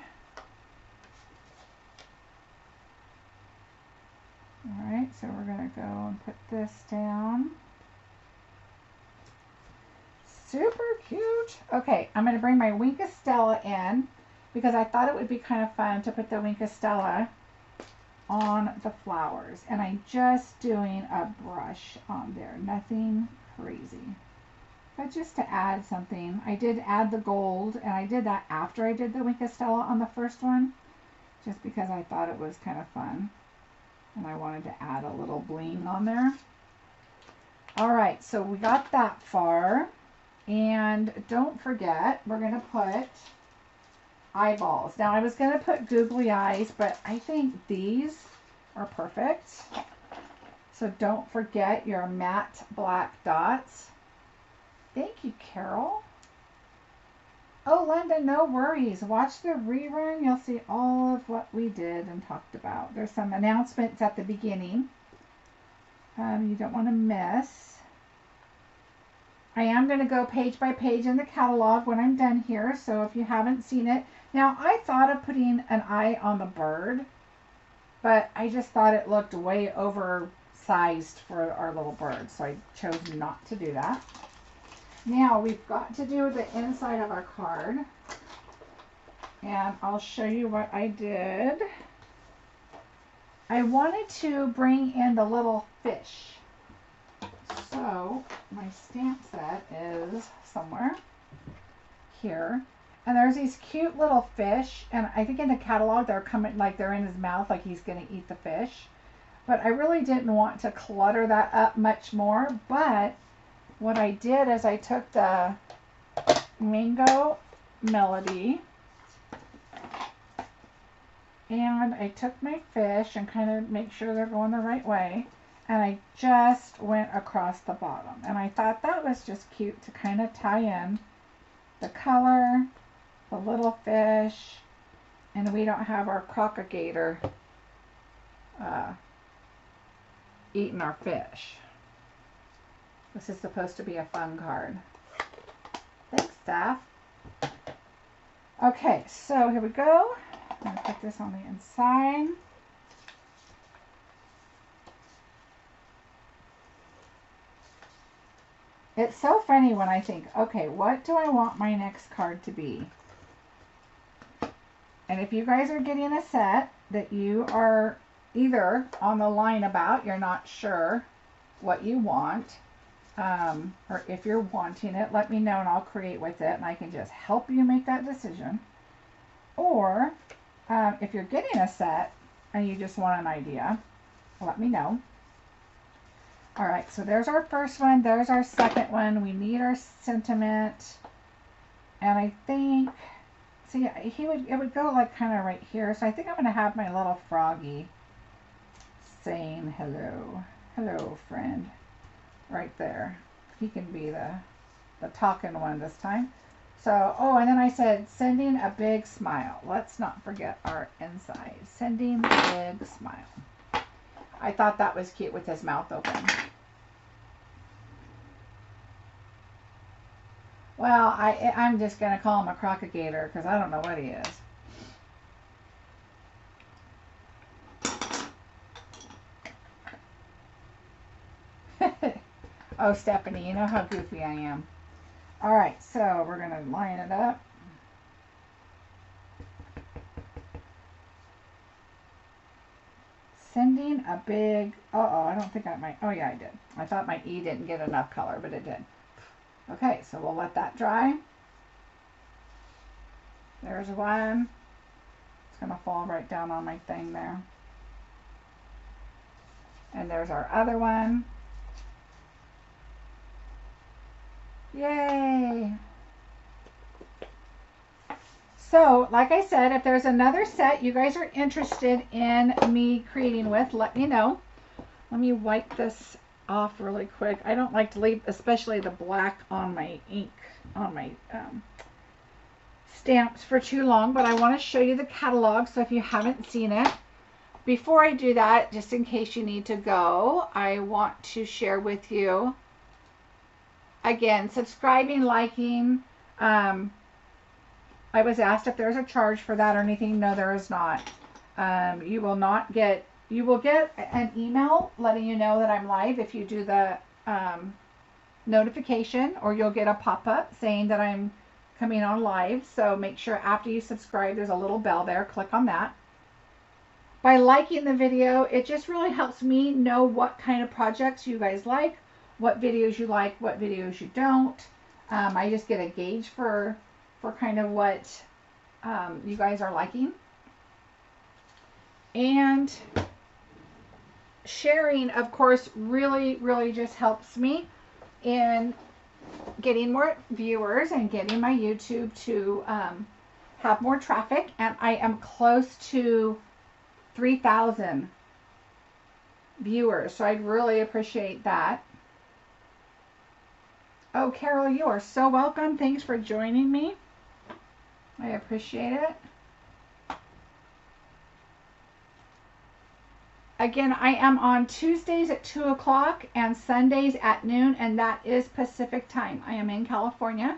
Alright, so we're going to go and put this down. Super cute. Okay, I'm going to bring my Wink of Stella in because I thought it would be kind of fun to put the Wink of Stella on the flowers. And I'm just doing a brush on there. Nothing crazy. But just to add something. I did add the gold, and I did that after I did the Wink of Stella on the first one. Just because I thought it was kind of fun. And I wanted to add a little bling on there. Alright, so we got that far. And don't forget, we're going to put eyeballs. Now I was going to put googly eyes, but I think these are perfect. So don't forget your matte black dots. Thank you, Carol. Oh, Linda, no worries. Watch the rerun. You'll see all of what we did and talked about. There's some announcements at the beginning you don't want to miss. I am going to go page by page in the catalog when I'm done here, so if you haven't seen it. Now, I thought of putting an eye on the bird, but I just thought it looked way oversized for our little bird, so I chose not to do that. Now, we've got to do the inside of our card, and I'll show you what I did. I wanted to bring in the little fish. So my stamp set is somewhere here. And there's these cute little fish. And I think in the catalog they're coming, like they're in his mouth, like he's going to eat the fish. But I really didn't want to clutter that up much more. But what I did is I took the Mango Melody and I took my fish and kind of make sure they're going the right way. And I just went across the bottom. And I thought that was just cute to kind of tie in the color, the little fish, and we don't have our crocagator eating our fish. This is supposed to be a fun card. Thanks, Steph. Okay, so here we go. I'm going to put this on the inside. It's so funny when I think, okay, what do I want my next card to be? And if you guys are getting a set that you are either on the line about, you're not sure what you want, or if you're wanting it, let me know and I'll create with it and I can just help you make that decision. Or if you're getting a set and you just want an idea, let me know. All right, so there's our first one. There's our second one. We need our sentiment. And I think, see, it would go like kind of right here. So I think I'm going to have my little froggy saying hello. Hello, friend. Right there. He can be the talking one this time. So, oh, and then I said sending a big smile. Let's not forget our inside. Sending a big smile. I thought that was cute with his mouth open. Well, I'm just going to call him a crocagator because I don't know what he is. Oh, Stephanie, you know how goofy I am. All right, so we're going to line it up. Sending a big, uh-oh, I don't think I might, oh yeah, I did. I thought my E didn't get enough color, but it did. Okay, so we'll let that dry. There's one. It's going to fall right down on my thing there. And there's our other one. Yay! So, like I said, if there's another set you guys are interested in me creating with, let me know. Let me wipe this off really quick. I don't like to leave especially the black on my ink, on my stamps for too long, but I want to show you the catalog, so if you haven't seen it. Before I do that, just in case you need to go, I want to share with you, again, subscribing, liking. I was asked if there's a charge for that or anything. No, there is not. You will get an email letting you know that I'm live if you do the notification, or you'll get a pop-up saying that I'm coming on live. So make sure after you subscribe, there's a little bell there. Click on that. By liking the video, it just really helps me know what kind of projects you guys like, what videos you like, what videos you don't. I just get a gauge for kind of what you guys are liking. And sharing, of course, really just helps me in getting more viewers and getting my YouTube to have more traffic, and I am close to 3,000 viewers, so I'd really appreciate that. Oh, Carol, you are so welcome. Thanks for joining me. I appreciate it. Again, I am on Tuesdays at 2 o'clock and Sundays at noon, and that is Pacific time. I am in California,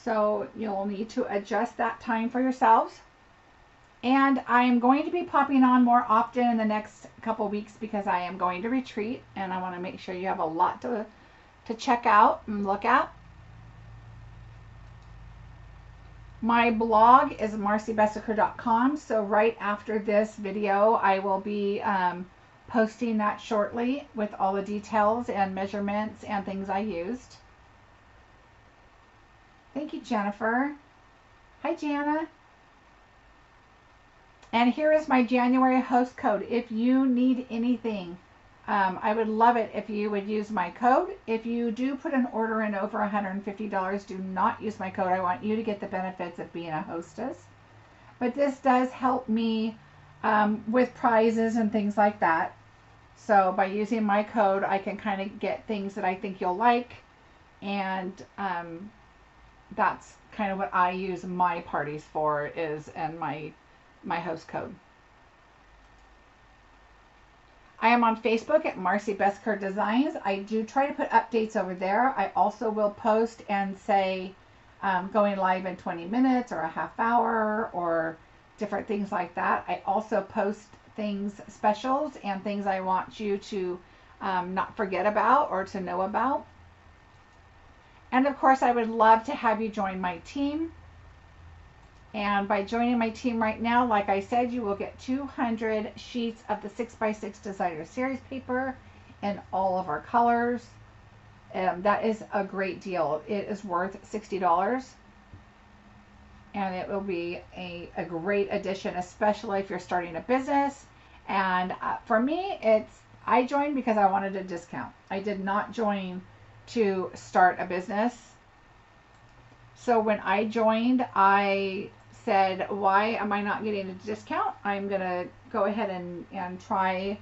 so you'll need to adjust that time for yourselves. And I'm going to be popping on more often in the next couple weeks because I am going to retreat, and I want to make sure you have a lot to check out and look at. My blog is marciebeseckerdesigns.com, so right after this video I will be posting that shortly with all the details and measurements and things I used. Thank you, Jennifer. Hi, Jana. And here is my January host code. If you need anything, I would love it if you would use my code. If you do put an order in over $150, do not use my code. I want you to get the benefits of being a hostess. But this does help me with prizes and things like that. So by using my code, I can kind of get things that I think you'll like. And that's kind of what I use my parties for, and my host code. I am on Facebook at Marcie Besecker Designs. I do try to put updates over there. I also will post and say going live in 20 minutes or a half hour or different things like that. I also post things, specials, and things I want you to not forget about or to know about. And of course, I would love to have you join my team. And by joining my team right now, like I said, you will get 200 sheets of the 6x6 Designer Series paper in all of our colors. That is a great deal. It is worth $60. And it will be a great addition, especially if you're starting a business. And for me, I joined because I wanted a discount. I did not join to start a business. So when I joined, I said, why am I not getting a discount? I'm going to go ahead and try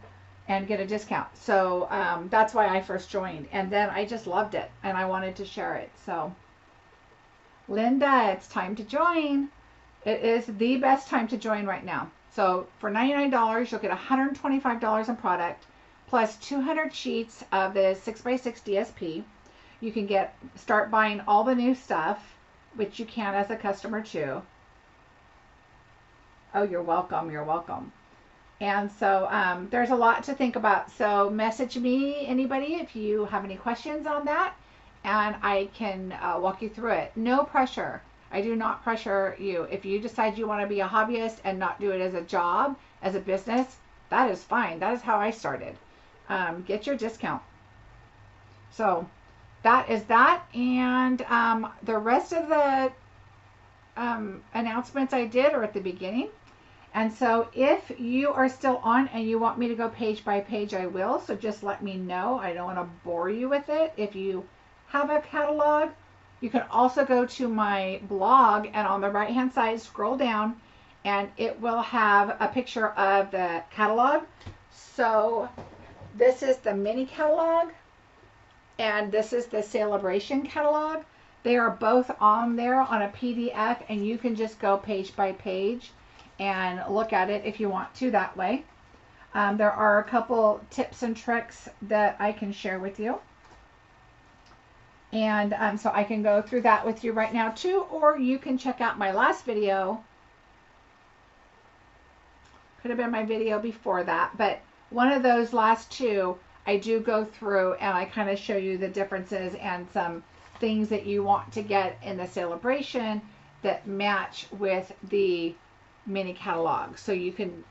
and get a discount. So that's why I first joined. And then I just loved it and I wanted to share it. So Linda, it's time to join. It is the best time to join right now. So for $99, you'll get $125 in product plus 200 sheets of the 6x6 DSP. You can start buying all the new stuff, which you can as a customer too. Oh, you're welcome. You're welcome. And so there's a lot to think about. So message me, anybody, if you have any questions on that, and I can walk you through it. No pressure. I do not pressure you. If you decide you want to be a hobbyist and not do it as a job, as a business, that is fine. That is how I started. Get your discount. So that is that. And the rest of the announcements I did are at the beginning. And so if you are still on and you want me to go page by page, I will. So just let me know. I don't want to bore you with it. If you have a catalog, you can also go to my blog and on the right hand side scroll down and it will have a picture of the catalog. So this is the mini catalog and this is the Sale-a-bration catalog. They are both on there on a PDF and you can just go page by page and look at it if you want to that way. There are a couple tips and tricks that I can share with you. And so I can go through that with you right now too, or you can check out my last video. Could have been my video before that, but one of those last two, I do go through and I kind of show you the differences and some things that you want to get in the Sale-a-bration that match with the mini catalog. So you can,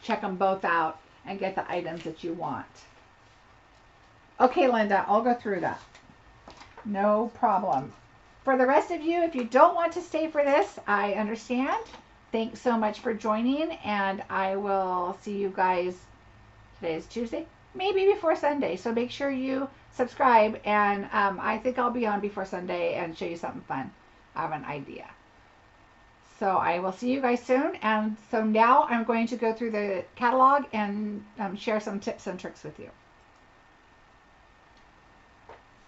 check them both out and get the items that you want. Okay, Linda, I'll go through that. No problem. For the rest of you, if you don't want to stay for this, I understand. Thanks so much for joining, and I will see you guys. Today is Tuesday, maybe before Sunday. So make sure you subscribe, and I think I'll be on before Sunday and show you something fun. I have an idea. So I will see you guys soon. And so now I'm going to go through the catalog and share some tips and tricks with you.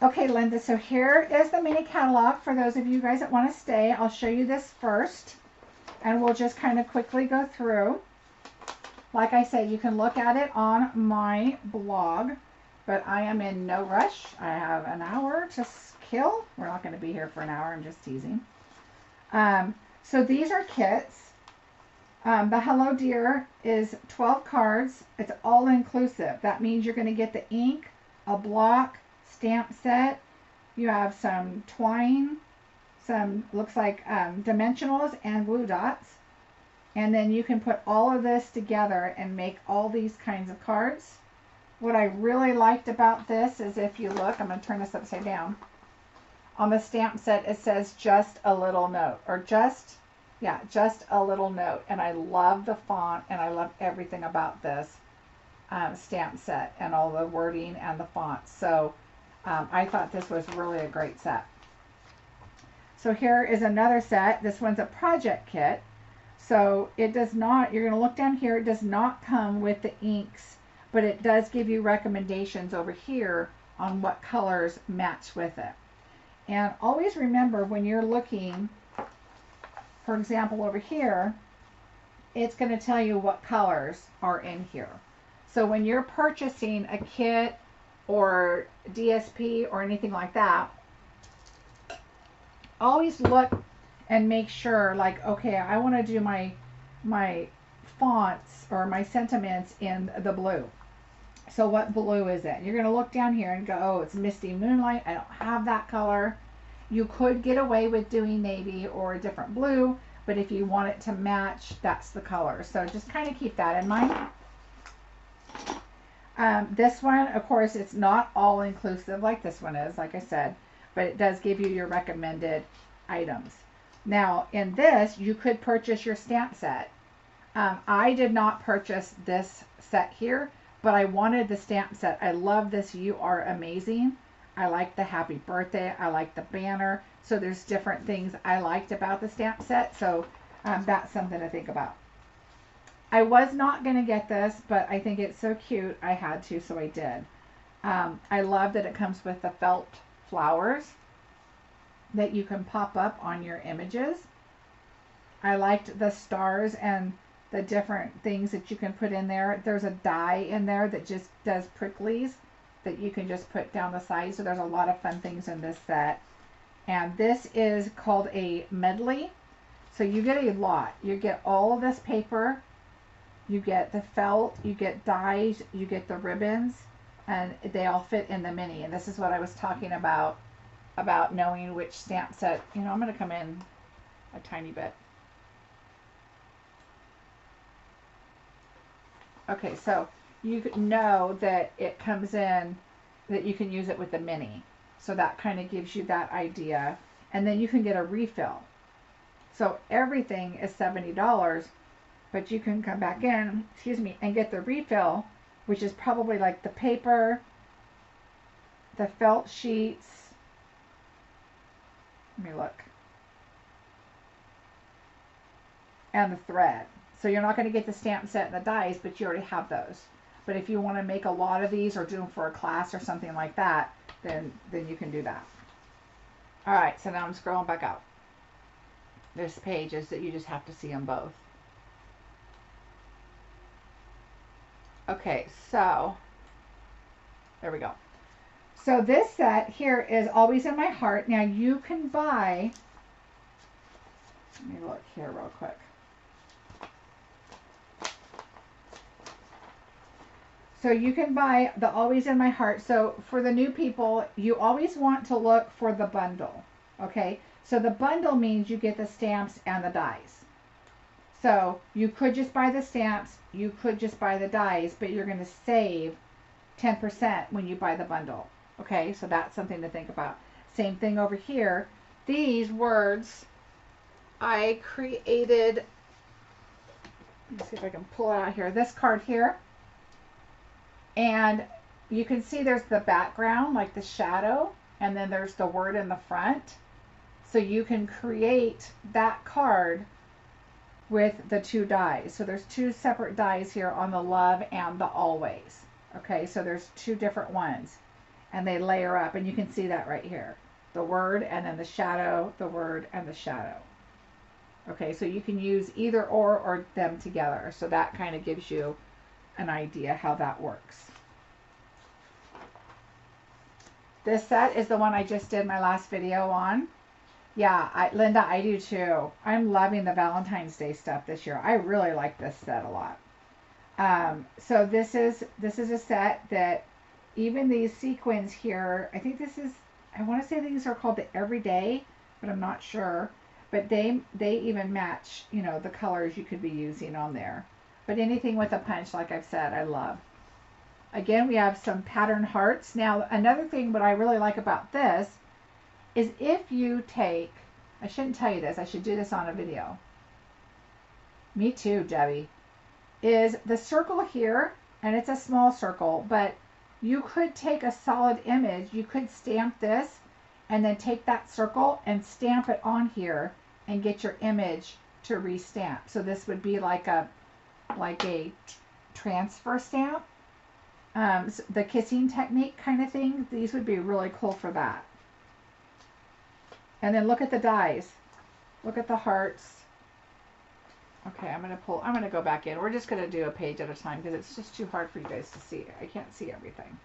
Okay, Linda, so here is the mini catalog. For those of you guys that want to stay, I'll show you this first, and we'll just kind of quickly go through. Like I said, you can look at it on my blog, but I am in no rush. I have an hour to kill. We're not going to be here for an hour. I'm just teasing. So these are kits. The Hello Dear is 12 cards. It's all inclusive. That means you're going to get the ink, a block, stamp set. You have some twine, some looks like dimensionals and glue dots. And then you can put all of this together and make all these kinds of cards. What I really liked about this is, if you look, I'm going to turn this upside down. On the stamp set, it says just a little note, or just a little note. And I love the font, and I love everything about this stamp set and all the wording and the font. So I thought this was really a great set. So here is another set. This one's a project kit. So it does not, you're going to look down here, it does not come with the inks, but it does give you recommendations over here on what colors match with it. And always remember, when you're looking, for example, over here, it's going to tell you what colors are in here. So when you're purchasing a kit or DSP or anything like that, always look and make sure, like, okay, I want to do my fonts or my sentiments in the blue. So what blue is it? You're going to look down here and go, oh, it's Misty Moonlight. I don't have that color. You could get away with doing navy or a different blue, but if you want it to match, that's the color. So just kind of keep that in mind. This one, of course, it's not all inclusive like this one is, like I said, but it does give you your recommended items. Now, in this, you could purchase your stamp set. I did not purchase this set here, but I wanted the stamp set. I love this You Are Amazing. I like the happy birthday. I like the banner. So there's different things I liked about the stamp set. So that's something to think about. I was not going to get this, but I think it's so cute. I had to, so I did. I love that it comes with the felt flowers that you can pop up on your images. I liked the stars and the different things that you can put in there. There's a die in there that just does pricklies that you can just put down the side. So there's a lot of fun things in this set. And this is called a medley. So you get a lot. You get all of this paper. You get the felt. You get dies. You get the ribbons. And they all fit in the mini. And this is what I was talking about knowing which stamp set. You know, I'm going to come in a tiny bit. Okay, so you know that it comes in, that you can use it with the mini. So that kind of gives you that idea. And then you can get a refill. So everything is $70, but you can come back in, excuse me, and get the refill, which is probably like the paper, the felt sheets. Let me look. And the thread. So you're not going to get the stamp set and the dies, but you already have those. But if you want to make a lot of these or do them for a class or something like that, then you can do that. All right, so now I'm scrolling back up. There's pages that you just have to see them both. Okay, so there we go. So this set here is Always in My Heart. Now you can buy, let me look here real quick. So you can buy the Always in My Heart. So for the new people, you always want to look for the bundle. Okay, so the bundle means you get the stamps and the dies. So you could just buy the stamps, you could just buy the dies, but you're going to save 10% when you buy the bundle. Okay, so that's something to think about. Same thing over here. These words I created, let me see if I can pull it out here, this card here. And you can see there's the background, like the shadow, and then there's the word in the front. So you can create that card with the two dies. So there's two separate dies here on the love and the always. Okay, so there's two different ones, and they layer up, and you can see that right here. The word and then the shadow, the word and the shadow. Okay, so you can use either or them together. So that kind of gives you an idea how that works. This set is the one I just did my last video on. Yeah, Linda, I do too. I'm loving the Valentine's Day stuff this year. I really like this set a lot. So this is a set that even these sequins here, I think this is, I want to say these are called the Everyday, but I'm not sure. But they even match, you know, the colors you could be using on there. But anything with a punch, like I've said, I love. Again, we have some pattern hearts. Now, another thing what I really like about this is if you take, I shouldn't tell you this, I should do this on a video. Me too, Debbie. Is the circle here, and it's a small circle, but you could take a solid image, you could stamp this, and then take that circle and stamp it on here and get your image to restamp. So this would be like a transfer stamp. The kissing technique kind of thing. These would be really cool for that. And then look at the dies. Look at the hearts. Okay, I'm gonna go back in. We're just gonna do a page at a time because it's just too hard for you guys to see. I can't see everything.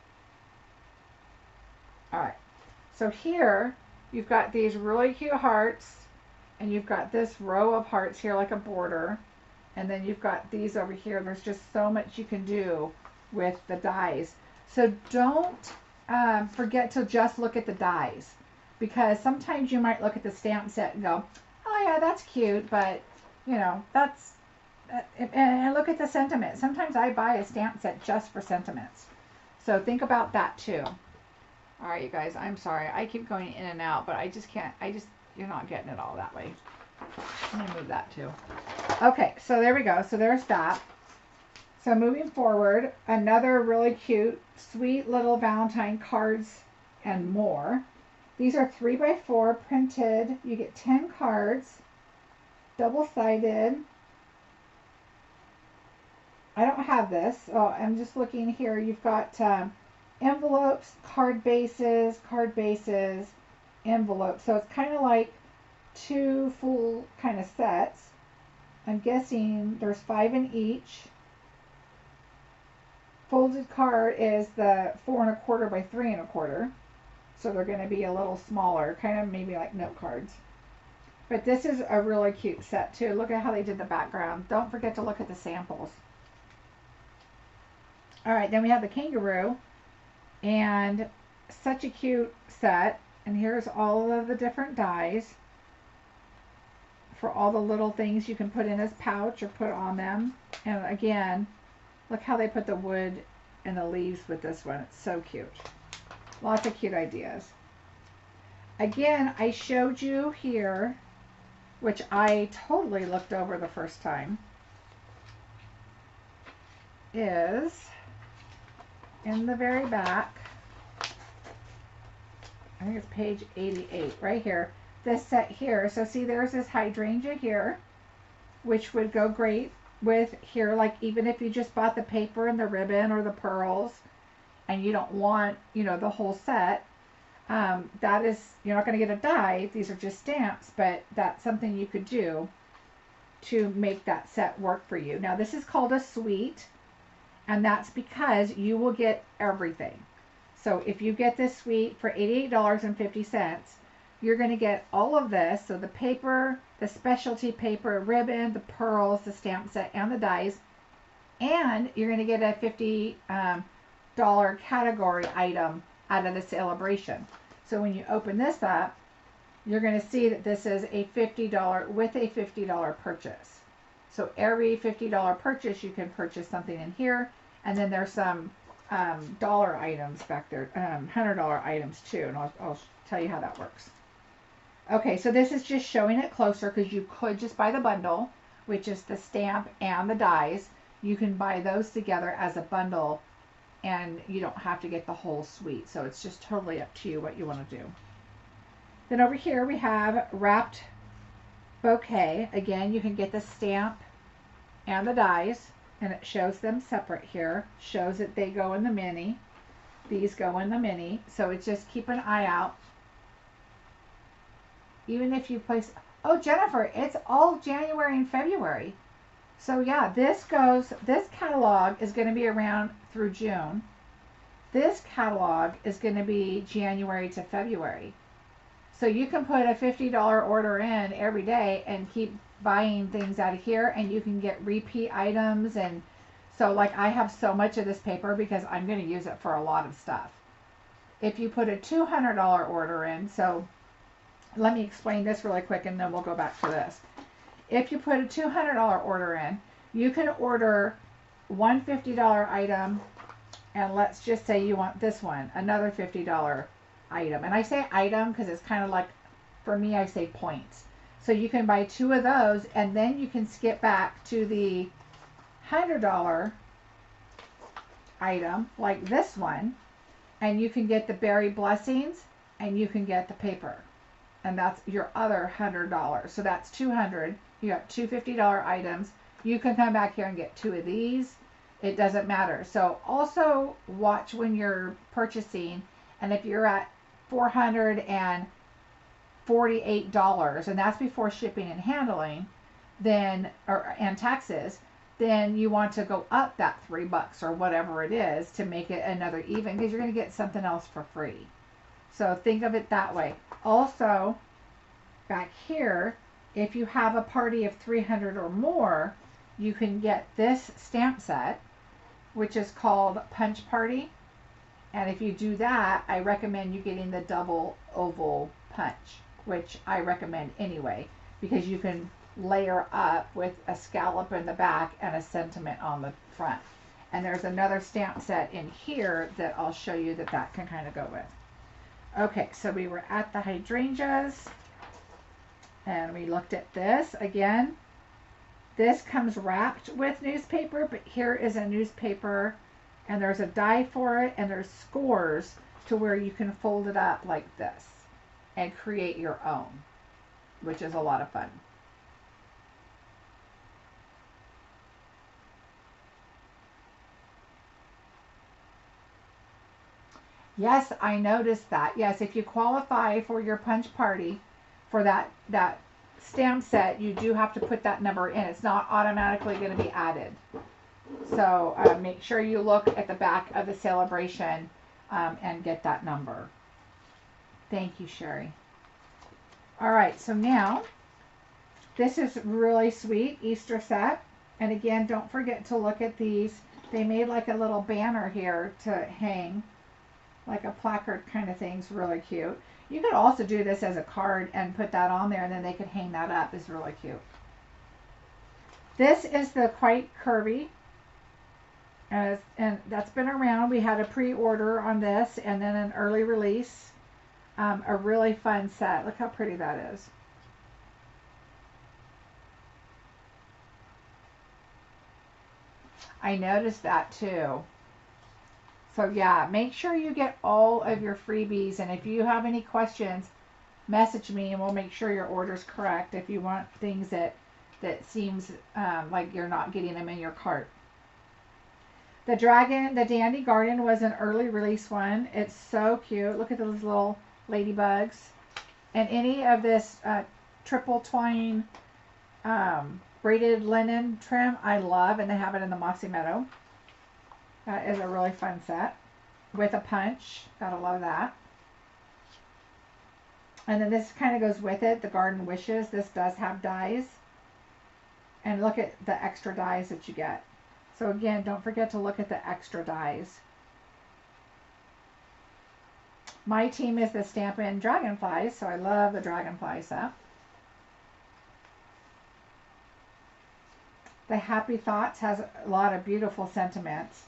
All right. So here, you've got these really cute hearts, and you've got this row of hearts here like a border, and then you've got these over here. There's just so much you can do with the dies. So don't forget to just look at the dies, because sometimes you might look at the stamp set and go, oh yeah, that's cute, but you know, that's, and look at the sentiment. Sometimes I buy a stamp set just for sentiments. So think about that too. All right, you guys, I'm sorry. I keep going in and out, but I just can't, you're not getting it all that way. Let me move that too. Okay, so there we go. So there's that. So moving forward, another really cute, sweet little Valentine cards and more. These are 3x4 printed. You get 10 cards, double-sided. I don't have this. Oh, I'm just looking here. You've got envelopes, card bases, envelopes. So it's kind of like two full kind of sets. I'm guessing there's 5 in each. Folded card is the 4 1/4 by 3 1/4. So they're going to be a little smaller, kind of maybe like note cards. But this is a really cute set too. Look at how they did the background. Don't forget to look at the samples. All right, then we have the kangaroo, and such a cute set. And here's all of the different dies for all the little things you can put in this pouch or put on them. And again, look how they put the wood and the leaves with this one. It's so cute. Lots of cute ideas. Again, I showed you here, which I totally looked over the first time, is in the very back. I think it's page 88 right here. This set here. So see, there's this hydrangea here, which would go great with here, like even if you just bought the paper and the ribbon or the pearls and you don't want, you know, the whole set, that is, you're not going to get a die. These are just stamps, but that's something you could do to make that set work for you. Now this is called a suite, and that's because you will get everything. So if you get this suite for $88.50, you're going to get all of this. So the paper, the specialty paper, ribbon, the pearls, the stamp set, and the dies. And you're going to get a $50 category item out of the Sale-a-bration. So when you open this up, you're going to see that this is a $50 with a $50 purchase. So every $50 purchase, you can purchase something in here. And then there's some dollar items back there, $100 items too. And I'll tell you how that works. Okay, so this is just showing it closer because you could just buy the bundle, which is the stamp and the dies. You can buy those together as a bundle, and you don't have to get the whole suite. So it's just totally up to you what you want to do. Then over here we have wrapped bouquet. Again, you can get the stamp and the dies, and it shows them separate here. Shows that they go in the mini. These go in the mini. So it's just keep an eye out. Even if you place, oh Jennifer, it's all January and February. So yeah, this catalog is going to be around through June. This catalog is going to be January to February. So you can put a $50 order in every day and keep buying things out of here, and you can get repeat items. And so like I have so much of this paper because I'm going to use it for a lot of stuff. If you put a $200 order in, so let me explain this really quick and then we'll go back to this. If you put a $200 order in, you can order one $50 item, and let's just say you want this one, another $50 item. And I say item because it's kind of like, for me, I say points. So you can buy two of those, and then you can skip back to the $100 item, like this one, and you can get the berry blessings, and you can get the paper. And that's your other $100. So that's $200. You got two $50 items. You can come back here and get two of these. It doesn't matter. So also watch when you're purchasing, and if you're at $448, and that's before shipping and handling, then and taxes, then you want to go up that $3 or whatever it is to make it another even, because you're going to get something else for free. So think of it that way. Also, back here, if you have a party of 300 or more, you can get this stamp set, which is called Punch Party. And if you do that, I recommend you getting the double oval punch, which I recommend anyway, because you can layer up with a scallop in the back and a sentiment on the front. And there's another stamp set in here that I'll show you that can kind of go with. Okay, so we were at the hydrangeas, and we looked at this. Again, this comes wrapped with newspaper, but here is a newspaper, and there's a die for it, and there's scores to where you can fold it up like this and create your own, which is a lot of fun. Yes, I noticed that. Yes, if you qualify for your punch party for that stamp set, you do have to put that number in. It's not automatically going to be added. So make sure you look at the back of the celebration and get that number. Thank you, Sherry. All right, so now this is really sweet Easter set. And again, don't forget to look at these. They made like a little banner here to hang, like a placard kind of thing. It's really cute. You could also do this as a card and put that on there, and then they could hang that up. It's really cute. This is the Quite Curvy, and that's been around. We had a pre-order on this and then an early release. A really fun set. Look how pretty that is. I noticed that too. So yeah, make sure you get all of your freebies, and if you have any questions, message me and we'll make sure your order's correct if you want things that seems like you're not getting them in your cart. The Dandy Garden was an early release one. It's so cute. Look at those little ladybugs. And any of this triple twine braided linen trim I love, and they have it in the Mossy Meadow. That is a really fun set with a punch. Gotta love that. And then this kind of goes with it, the Garden Wishes. This does have dies. And look at the extra dies that you get. So again, don't forget to look at the extra dies. My team is the Stampin' Dragonflies, so I love the Dragonfly set. The Happy Thoughts has a lot of beautiful sentiments.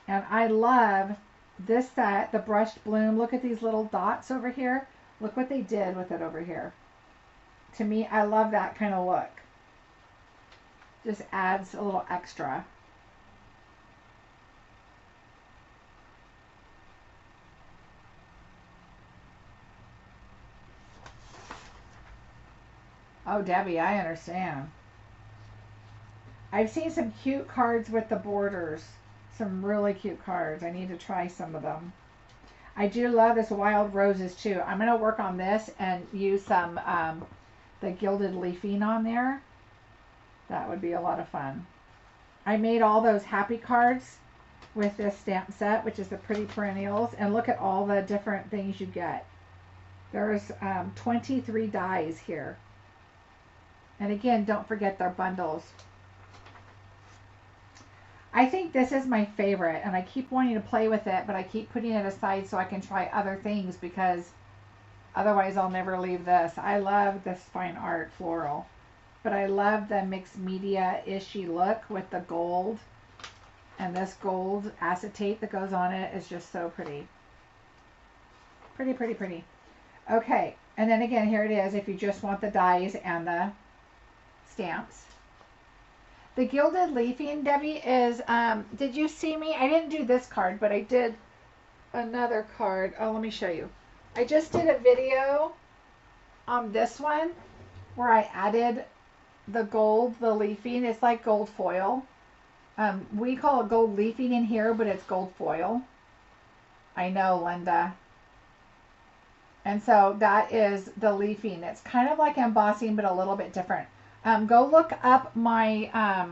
And I love this set, the Brushed Bloom. Look at these little dots over here. Look what they did with it over here. To me, I love that kind of look. Just adds a little extra. Oh, Debbie, I understand. I've seen some cute cards with the borders. Some really cute cards. I need to try some of them. I do love this wild roses too. I'm going to work on this and use some the gilded leafing on there. That would be a lot of fun. I made all those happy cards with this stamp set, which is the pretty perennials. And look at all the different things you get. There's 23 dies here. And again, don't forget their bundles. I think this is my favorite, and I keep wanting to play with it, but I keep putting it aside so I can try other things because otherwise I'll never leave this. I love this fine art floral, but I love the mixed media-ishy look with the gold, and this gold acetate that goes on it is just so pretty. Pretty, pretty, pretty. Okay, and then again, here it is if you just want the dies and the stamps. The gilded leafing, Debbie, is, did you see me? I didn't do this card, but I did another card. Oh, let me show you. I just did a video on this one where I added the gold, the leafing. It's like gold foil. We call it gold leafing in here, but it's gold foil. I know, Linda. And so that is the leafing. It's kind of like embossing, but a little bit different. Go look up my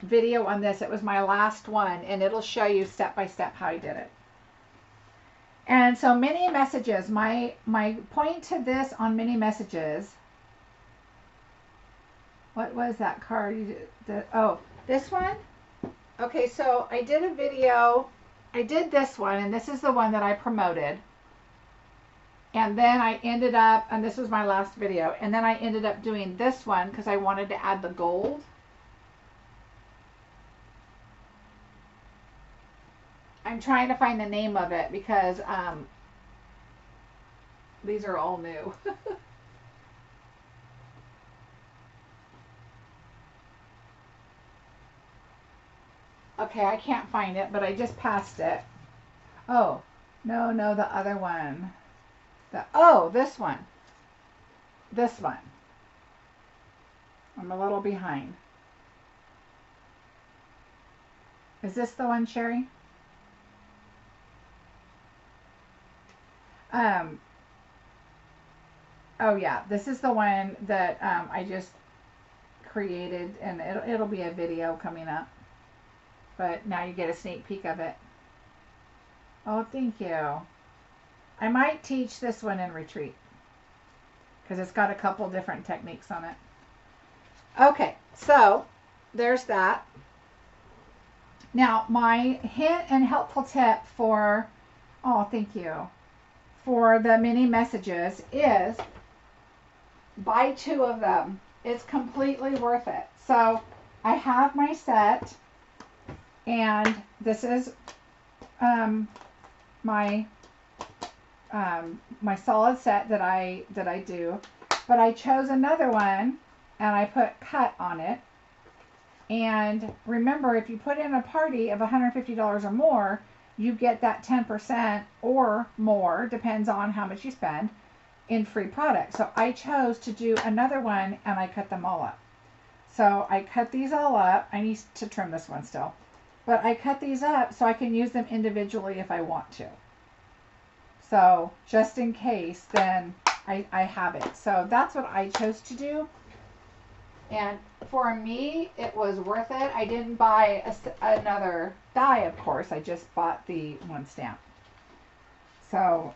video on this. It was my last one, and it'll show you step by step how I did it. And so mini messages. My point to this on mini messages. What was that card? Oh, this one. Okay, so I did a video. I did this one, and this is the one that I promoted. And then I ended up, and this was my last video, and then I ended up doing this one because I wanted to add the gold. I'm trying to find the name of it because these are all new. Okay, I can't find it, but I just passed it. Oh, no, the other one. Oh, this one. This one. I'm a little behind. Is this the one, Sherry? Oh yeah, this is the one that I just created, and it'll be a video coming up. But now you get a sneak peek of it. Oh, thank you. I might teach this one in retreat because it's got a couple different techniques on it. Okay, so there's that. Now, my hint and helpful tip for, oh, thank you, for the mini messages is buy 2 of them. It's completely worth it. So I have my set, and this is my solid set that I do, but I chose another one and I put cut on it. And remember, if you put in a party of $150 or more, you get that 10% or more, depends on how much you spend, in free product. So I chose to do another one, and I cut them all up. So I cut these all up. I need to trim this one still, but I cut these up so I can use them individually if I want to. So just in case, then I have it. So that's what I chose to do. And for me, it was worth it. I didn't buy another die, of course. I just bought the one stamp. So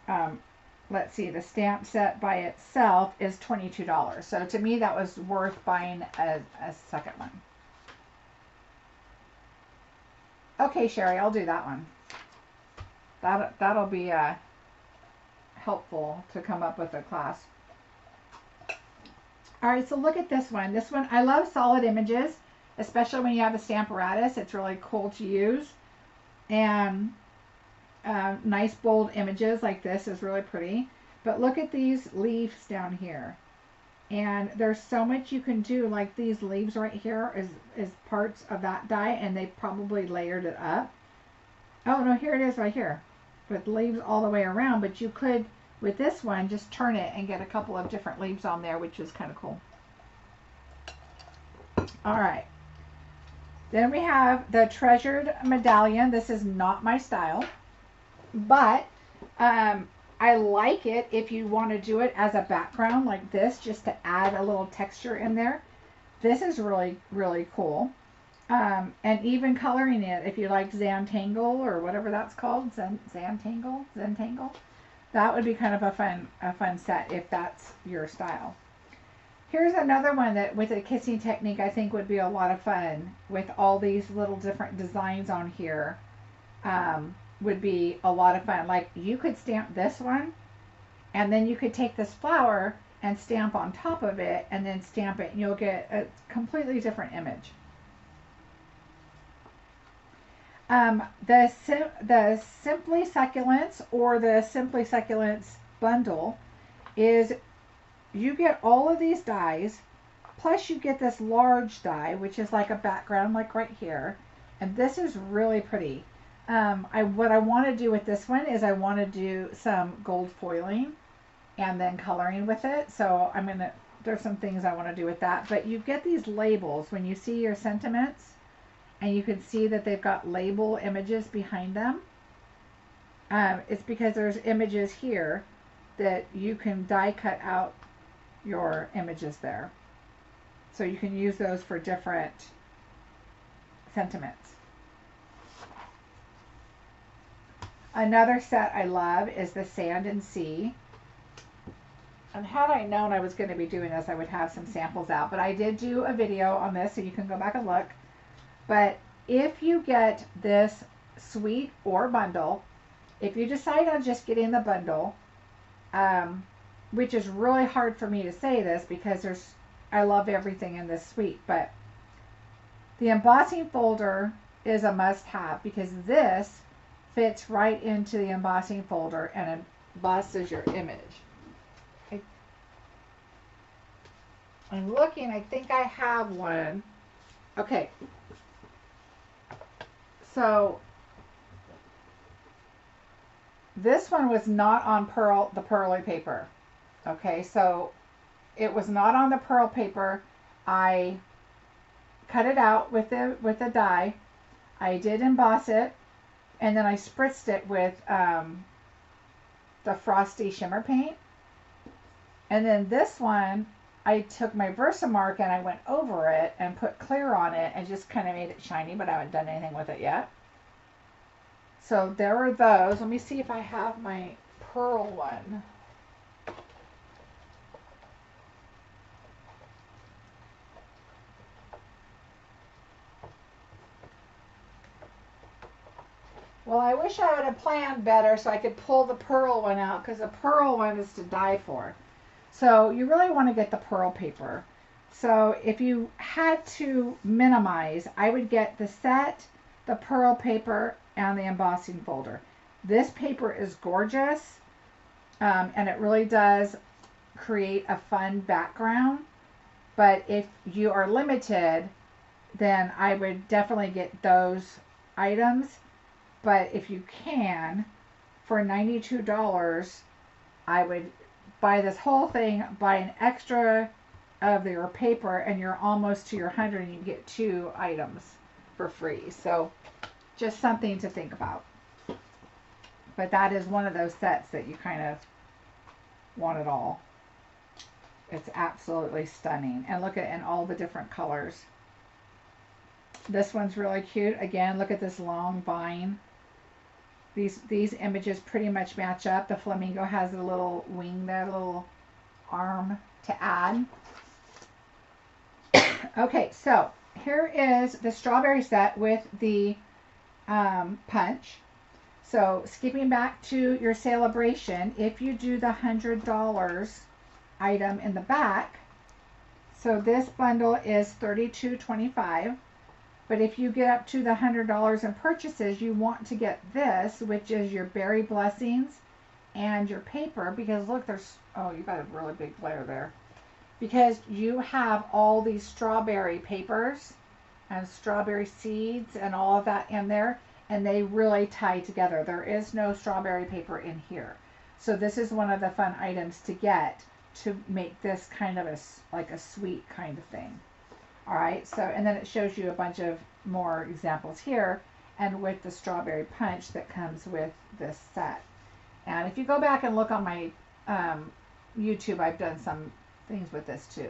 let's see. The stamp set by itself is $22. So to me, that was worth buying a second one. Okay, Sherry, I'll do that one. That'll be helpful to come up with a class. All right, so look at this one. This one, I love solid images, especially when you have a Stamparatus. It's really cool to use. And nice bold images like this is really pretty. But look at these leaves down here. And there's so much you can do. Like these leaves right here is parts of that die, and they probably layered it up. Oh, no, here it is right here. With leaves all the way around, but you could With this one, just turn it and get a couple of different leaves on there, which is kind of cool. All right. Then we have the Treasured Medallion. This is not my style, but I like it if you want to do it as a background like this, just to add a little texture in there. This is really, really cool. And even coloring it, if you like Zentangle or whatever that's called, Zentangle, that would be kind of a fun set if that's your style. Here's another one that with a kissing technique I think would be a lot of fun with all these little different designs on here. Would be a lot of fun. Like you could stamp this one and then you could take this flower and stamp on top of it and then stamp it and you'll get a completely different image. The Simply Succulents or the Simply Succulents bundle is you get all of these dies, plus you get this large die, which is like a background, like right here. And this is really pretty. What I want to do with this one is I want to do some gold foiling and then coloring with it. So there's some things I want to do with that. But you get these labels when you see your sentiments, and you can see that they've got label images behind them. It's because there's images here that you can die cut out your images there. So you can use those for different sentiments. Another set I love is the Sand and Sea. And had I known I was going to be doing this, I would have some samples out. But I did do a video on this, so you can go back and look. But if you get this suite or bundle, if you decide on just getting the bundle, which is really hard for me to say this because I love everything in this suite, but the embossing folder is a must-have because this fits right into the embossing folder and embosses your image. I'm looking, I think I have one. Okay. So this one was not on the pearly paper. Okay, so it was not on the pearl paper. I cut it out with the die. I did emboss it, and then I spritzed it with the Frosty Shimmer paint. And then this one, I took my Versamark and I went over it and put clear on it and just kind of made it shiny, but I haven't done anything with it yet. So there are those. Let me see if I have my pearl one. Well, I wish I would have planned better so I could pull the pearl one out, because the pearl one is to die for. So you really want to get the pearl paper. So if you had to minimize, I would get the set, the pearl paper, and the embossing folder. This paper is gorgeous, and it really does create a fun background. But if you are limited, then I would definitely get those items. But if you can, for $92, I would buy this whole thing, buy an extra of your paper, and you're almost to your 100 and you get 2 items for free. So just something to think about. But that is one of those sets that you kind of want it all. It's absolutely stunning. And look at it in all the different colors. This one's really cute. Again, look at this long vine. These images pretty much match up. The flamingo has a little wing there, a little arm to add. Okay, so here is the strawberry set with the punch. So skipping back to your Sale-a-bration, if you do the $100 item in the back, so this bundle is $32.25. But if you get up to the $100 in purchases, you want to get this, which is your berry blessings and your paper, because look, there's, oh, you got a really big flare there. Because you have all these strawberry papers and strawberry seeds and all of that in there, and they really tie together. There is no strawberry paper in here. So this is one of the fun items to get to make this kind of like a sweet kind of thing. All right, so, and then it shows you a bunch of more examples here, and with the strawberry punch that comes with this set. And if you go back and look on my YouTube, I've done some things with this too.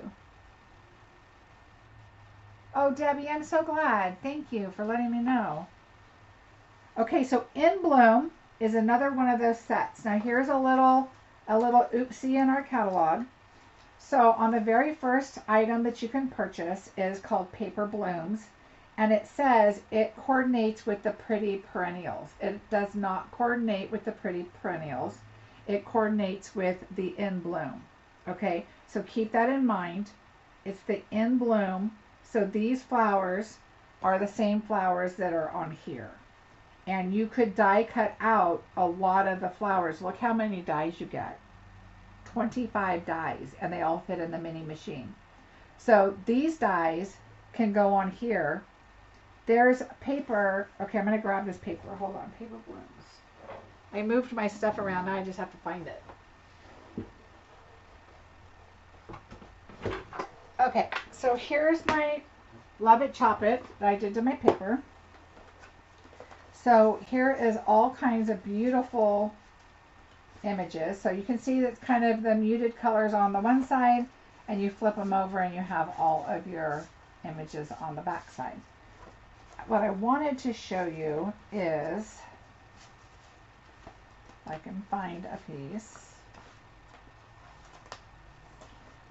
Oh, Debbie, I'm so glad. Thank you for letting me know. Okay, so In Bloom is another one of those sets. Now here's a little oopsie in our catalog. So on the very first item that you can purchase is called Paper Blooms, and it says it coordinates with the Pretty Perennials. It does not coordinate with the Pretty Perennials. It coordinates with the In Bloom. Okay, so keep that in mind. It's the In Bloom. So these flowers are the same flowers that are on here. And you could die cut out a lot of the flowers. Look how many dies you get. 25 dies, and they all fit in the mini machine. So these dies can go on here. There's paper. Okay, I'm going to grab this paper. Hold on. Paper Blooms. I moved my stuff around. Now I just have to find it. Okay, so here's my Love It, Chop It that I did to my paper. So here is all kinds of beautiful images. So you can see that's kind of the muted colors on the one side, and you flip them over and you have all of your images on the back side. What I wanted to show you is, if I can find a piece.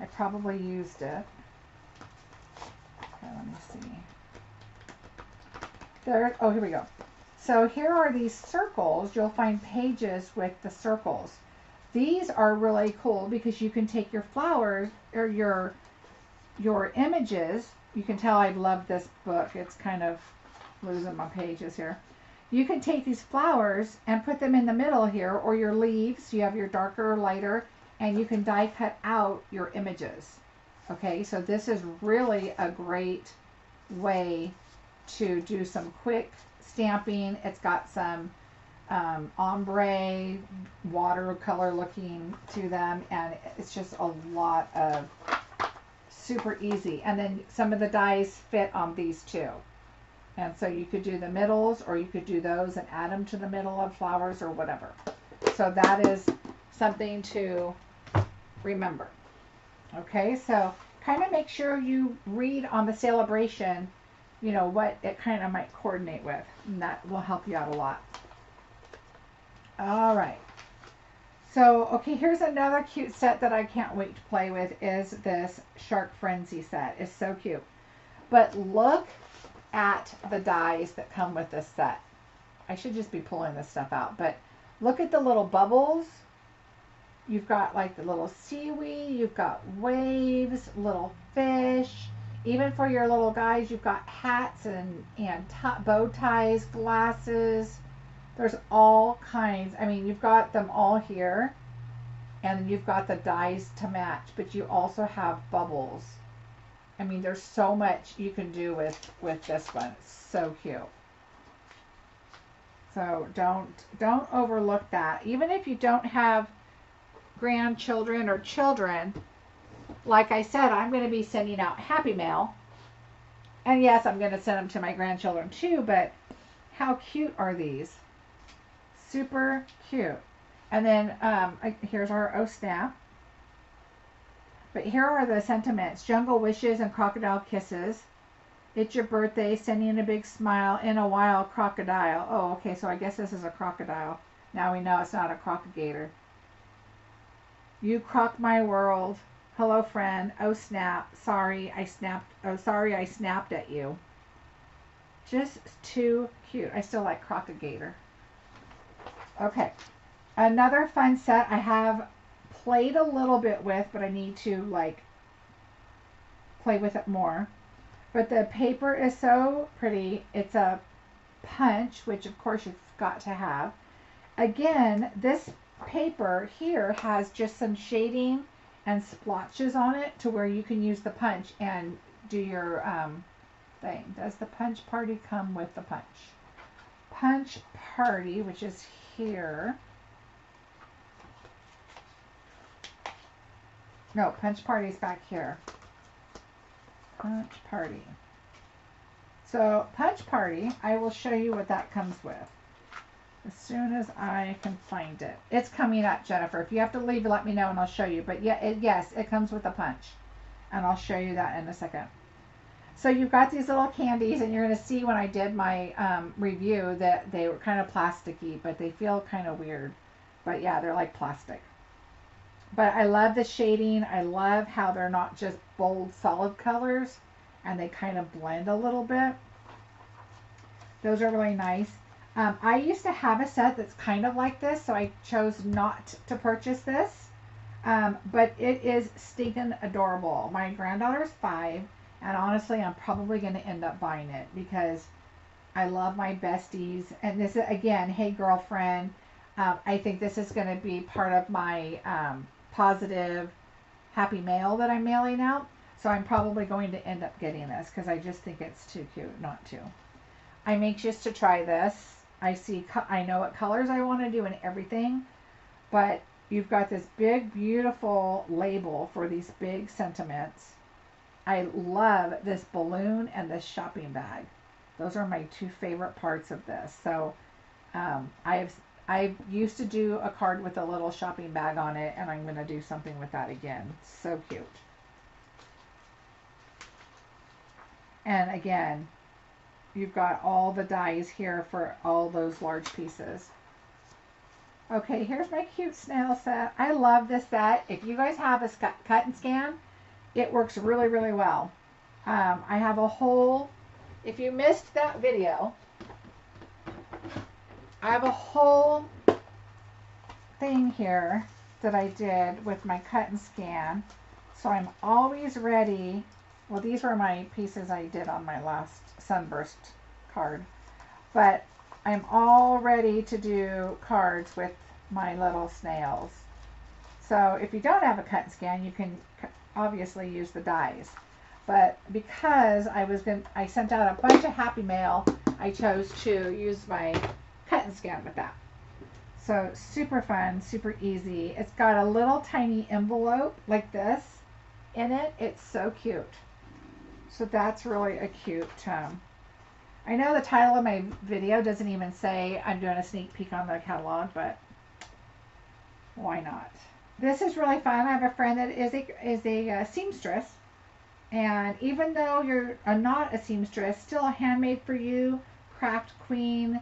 I probably used it. Okay, let me see. There, oh, here we go. So here are these circles. You'll find pages with the circles. These are really cool because you can take your flowers or your images. You can tell I love this book. It's kind of losing my pages here. You can take these flowers and put them in the middle here, or your leaves. You have your darker or lighter, and you can die cut out your images. Okay, so this is really a great way to do some quick stamping. It's got some ombre watercolor looking to them, and it's just a lot of super easy. And then some of the dies fit on these too. And so you could do the middles, or you could do those and add them to the middle of flowers or whatever. So that is something to remember. Okay, so kind of make sure you read on the Sale-a-bration, you know, what it kind of might coordinate with, and that will help you out a lot. All right. So, okay, here's another cute set that I can't wait to play with, is this Shark Frenzy set. It's so cute. But look at the dies that come with this set. I should just be pulling this stuff out, but look at the little bubbles. You've got like the little seaweed, you've got waves, little fish. Even for your little guys, you've got hats and bow ties, glasses. There's all kinds. I mean, you've got them all here, and you've got the dies to match, but you also have bubbles. I mean, there's so much you can do with this one. It's so cute. So don't overlook that. Even if you don't have grandchildren or children, like I said, I'm going to be sending out Happy Mail. And yes, I'm going to send them to my grandchildren too, but how cute are these? Super cute. And then here's our Oh Snap. But here are the sentiments. Jungle Wishes and Crocodile Kisses. It's your birthday, sending a big smile, in a while, crocodile. Oh, okay, so I guess this is a crocodile. Now we know it's not a crocagator. You crocked my world. Hello, friend. Oh, snap. Sorry, I snapped. Oh, sorry, I snapped at you. Just too cute. I still like crocagator. Okay. Another fun set I have played a little bit with, but I need to like play with it more. But the paper is so pretty. It's a punch, which of course you've got to have. Again, this paper here has just some shading and splotches on it to where you can use the punch and do your thing. Does the punch party come with the punch? Punch party, which is here. No, Punch Party's back here. Punch Party. So Punch Party, I will show you what that comes with as soon as I can find it. It's coming up, Jennifer. If you have to leave, let me know and I'll show you. But yeah, yes, it comes with a punch. And I'll show you that in a second. So you've got these little candies, and you're going to see when I did my review that they were kind of plasticky, but they feel kind of weird. But yeah, they're like plastic. But I love the shading. I love how they're not just bold, solid colors, and they kind of blend a little bit. Those are really nice. I used to have a set that's kind of like this, so I chose not to purchase this. But it is stinking adorable. My granddaughter's 5, and honestly, I'm probably going to end up buying it because I love my besties. And this is, again, hey girlfriend, I think this is going to be part of my positive happy mail that I'm mailing out. So I'm probably going to end up getting this because I just think it's too cute not to. I'm anxious to try this. I know what colors I want to do and everything, but you've got this big, beautiful label for these big sentiments. I love this balloon and this shopping bag. Those are my 2 favorite parts of this. So I used to do a card with a little shopping bag on it, and I'm going to do something with that again. So cute. And again, you've got all the dies here for all those large pieces. Okay, here's my cute snail set. I love this set. If you guys have a cut and scan, it works really, really well. I have a whole, if you missed that video, I have a whole thing here that I did with my cut and scan. So I'm always ready. Well, these were my pieces I did on my last Sunburst card. But I'm all ready to do cards with my little snails. So if you don't have a cut and scan, you can obviously use the dies. But because I sent out a bunch of happy mail, I chose to use my cut and scan with that. So super fun, super easy. It's got a little tiny envelope like this in it. It's so cute. So that's really a cute. I know the title of my video doesn't even say I'm doing a sneak peek on the catalog, but why not? This is really fun. I have a friend that is a seamstress, and even though you're not a seamstress, still a handmade for you, craft queen,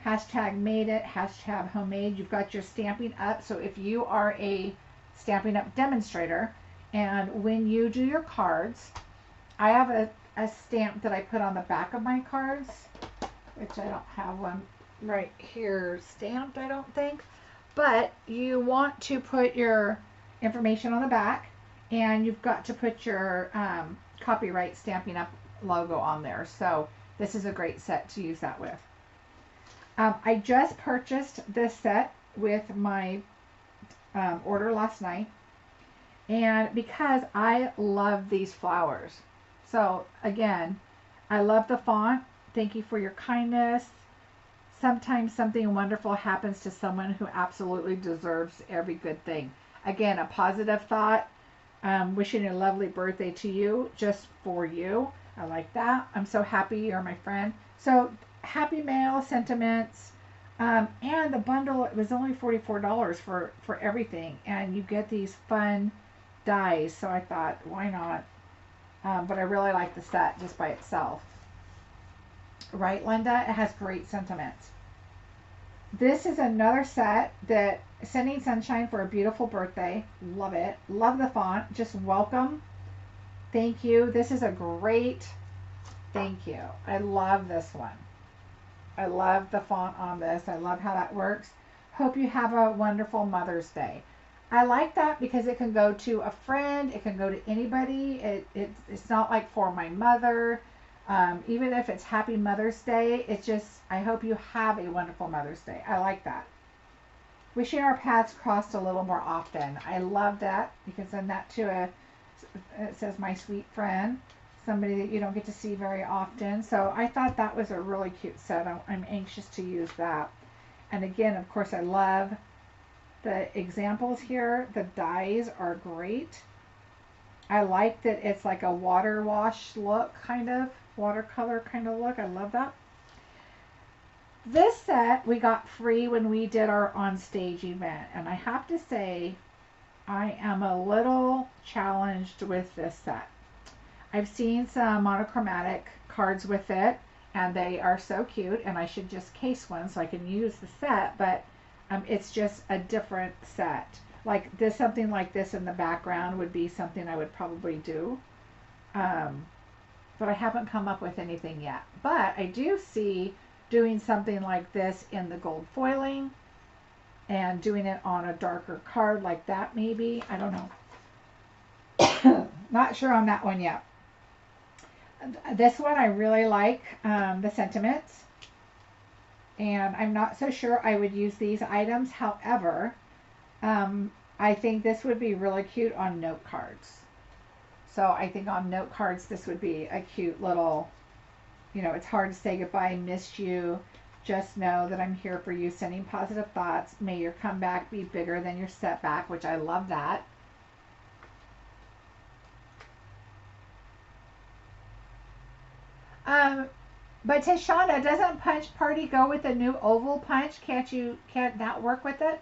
hashtag made it, hashtag homemade. You've got your Stampin' Up. So if you are a Stampin' Up demonstrator, and when you do your cards, I have a stamp that I put on the back of my cards, which I don't have one right here stamped, I don't think. But you want to put your information on the back, and you've got to put your copyright Stampin' Up logo on there. So this is a great set to use that with. I just purchased this set with my order last night, and because I love these flowers. So again, I love the font. Thank you for your kindness. Sometimes something wonderful happens to someone who absolutely deserves every good thing. Again, a positive thought. Wishing a lovely birthday to you, just for you. I like that. I'm so happy you're my friend. So happy mail, sentiments, and the bundle, it was only $44 for everything. And you get these fun dies. So I thought, why not? But I really like the set just by itself. Right, Linda? It has great sentiments. This is another set that Sending Sunshine for a Beautiful Birthday. Love it. Love the font. Just welcome. Thank you. This is a great thank you. I love this one. I love the font on this. I love how that works. Hope you have a wonderful Mother's Day. I like that because it can go to a friend. It can go to anybody. It's not like for my mother. Even if it's Happy Mother's Day, it's just, I hope you have a wonderful Mother's Day. I like that. Wishing our paths crossed a little more often. I love that. You can send that to it says my sweet friend, somebody that you don't get to see very often. So I thought that was a really cute set. I'm anxious to use that. And again, of course, I love the examples here. The dies are great. I like that it's like a water wash look, kind of watercolor kind of look. I love that. This set we got free when we did our on stage event, and I have to say I am a little challenged with this set. I've seen some monochromatic cards with it, and they are so cute, and I should just case one so I can use the set, but it's just a different set. Like this, something like this in the background would be something I would probably do, but I haven't come up with anything yet. But I do see doing something like this in the gold foiling and doing it on a darker card like that maybe. I don't know. Not sure on that one yet. This one I really like, the sentiments, and I'm not so sure I would use these items. However, I think this would be really cute on note cards. So I think on note cards this would be a cute little, you know, it's hard to say goodbye, missed you, just know that I'm here for you, sending positive thoughts, may your comeback be bigger than your setback, which I love that. But Tashana, doesn't Punch Party go with a new oval punch? Can't that work with it?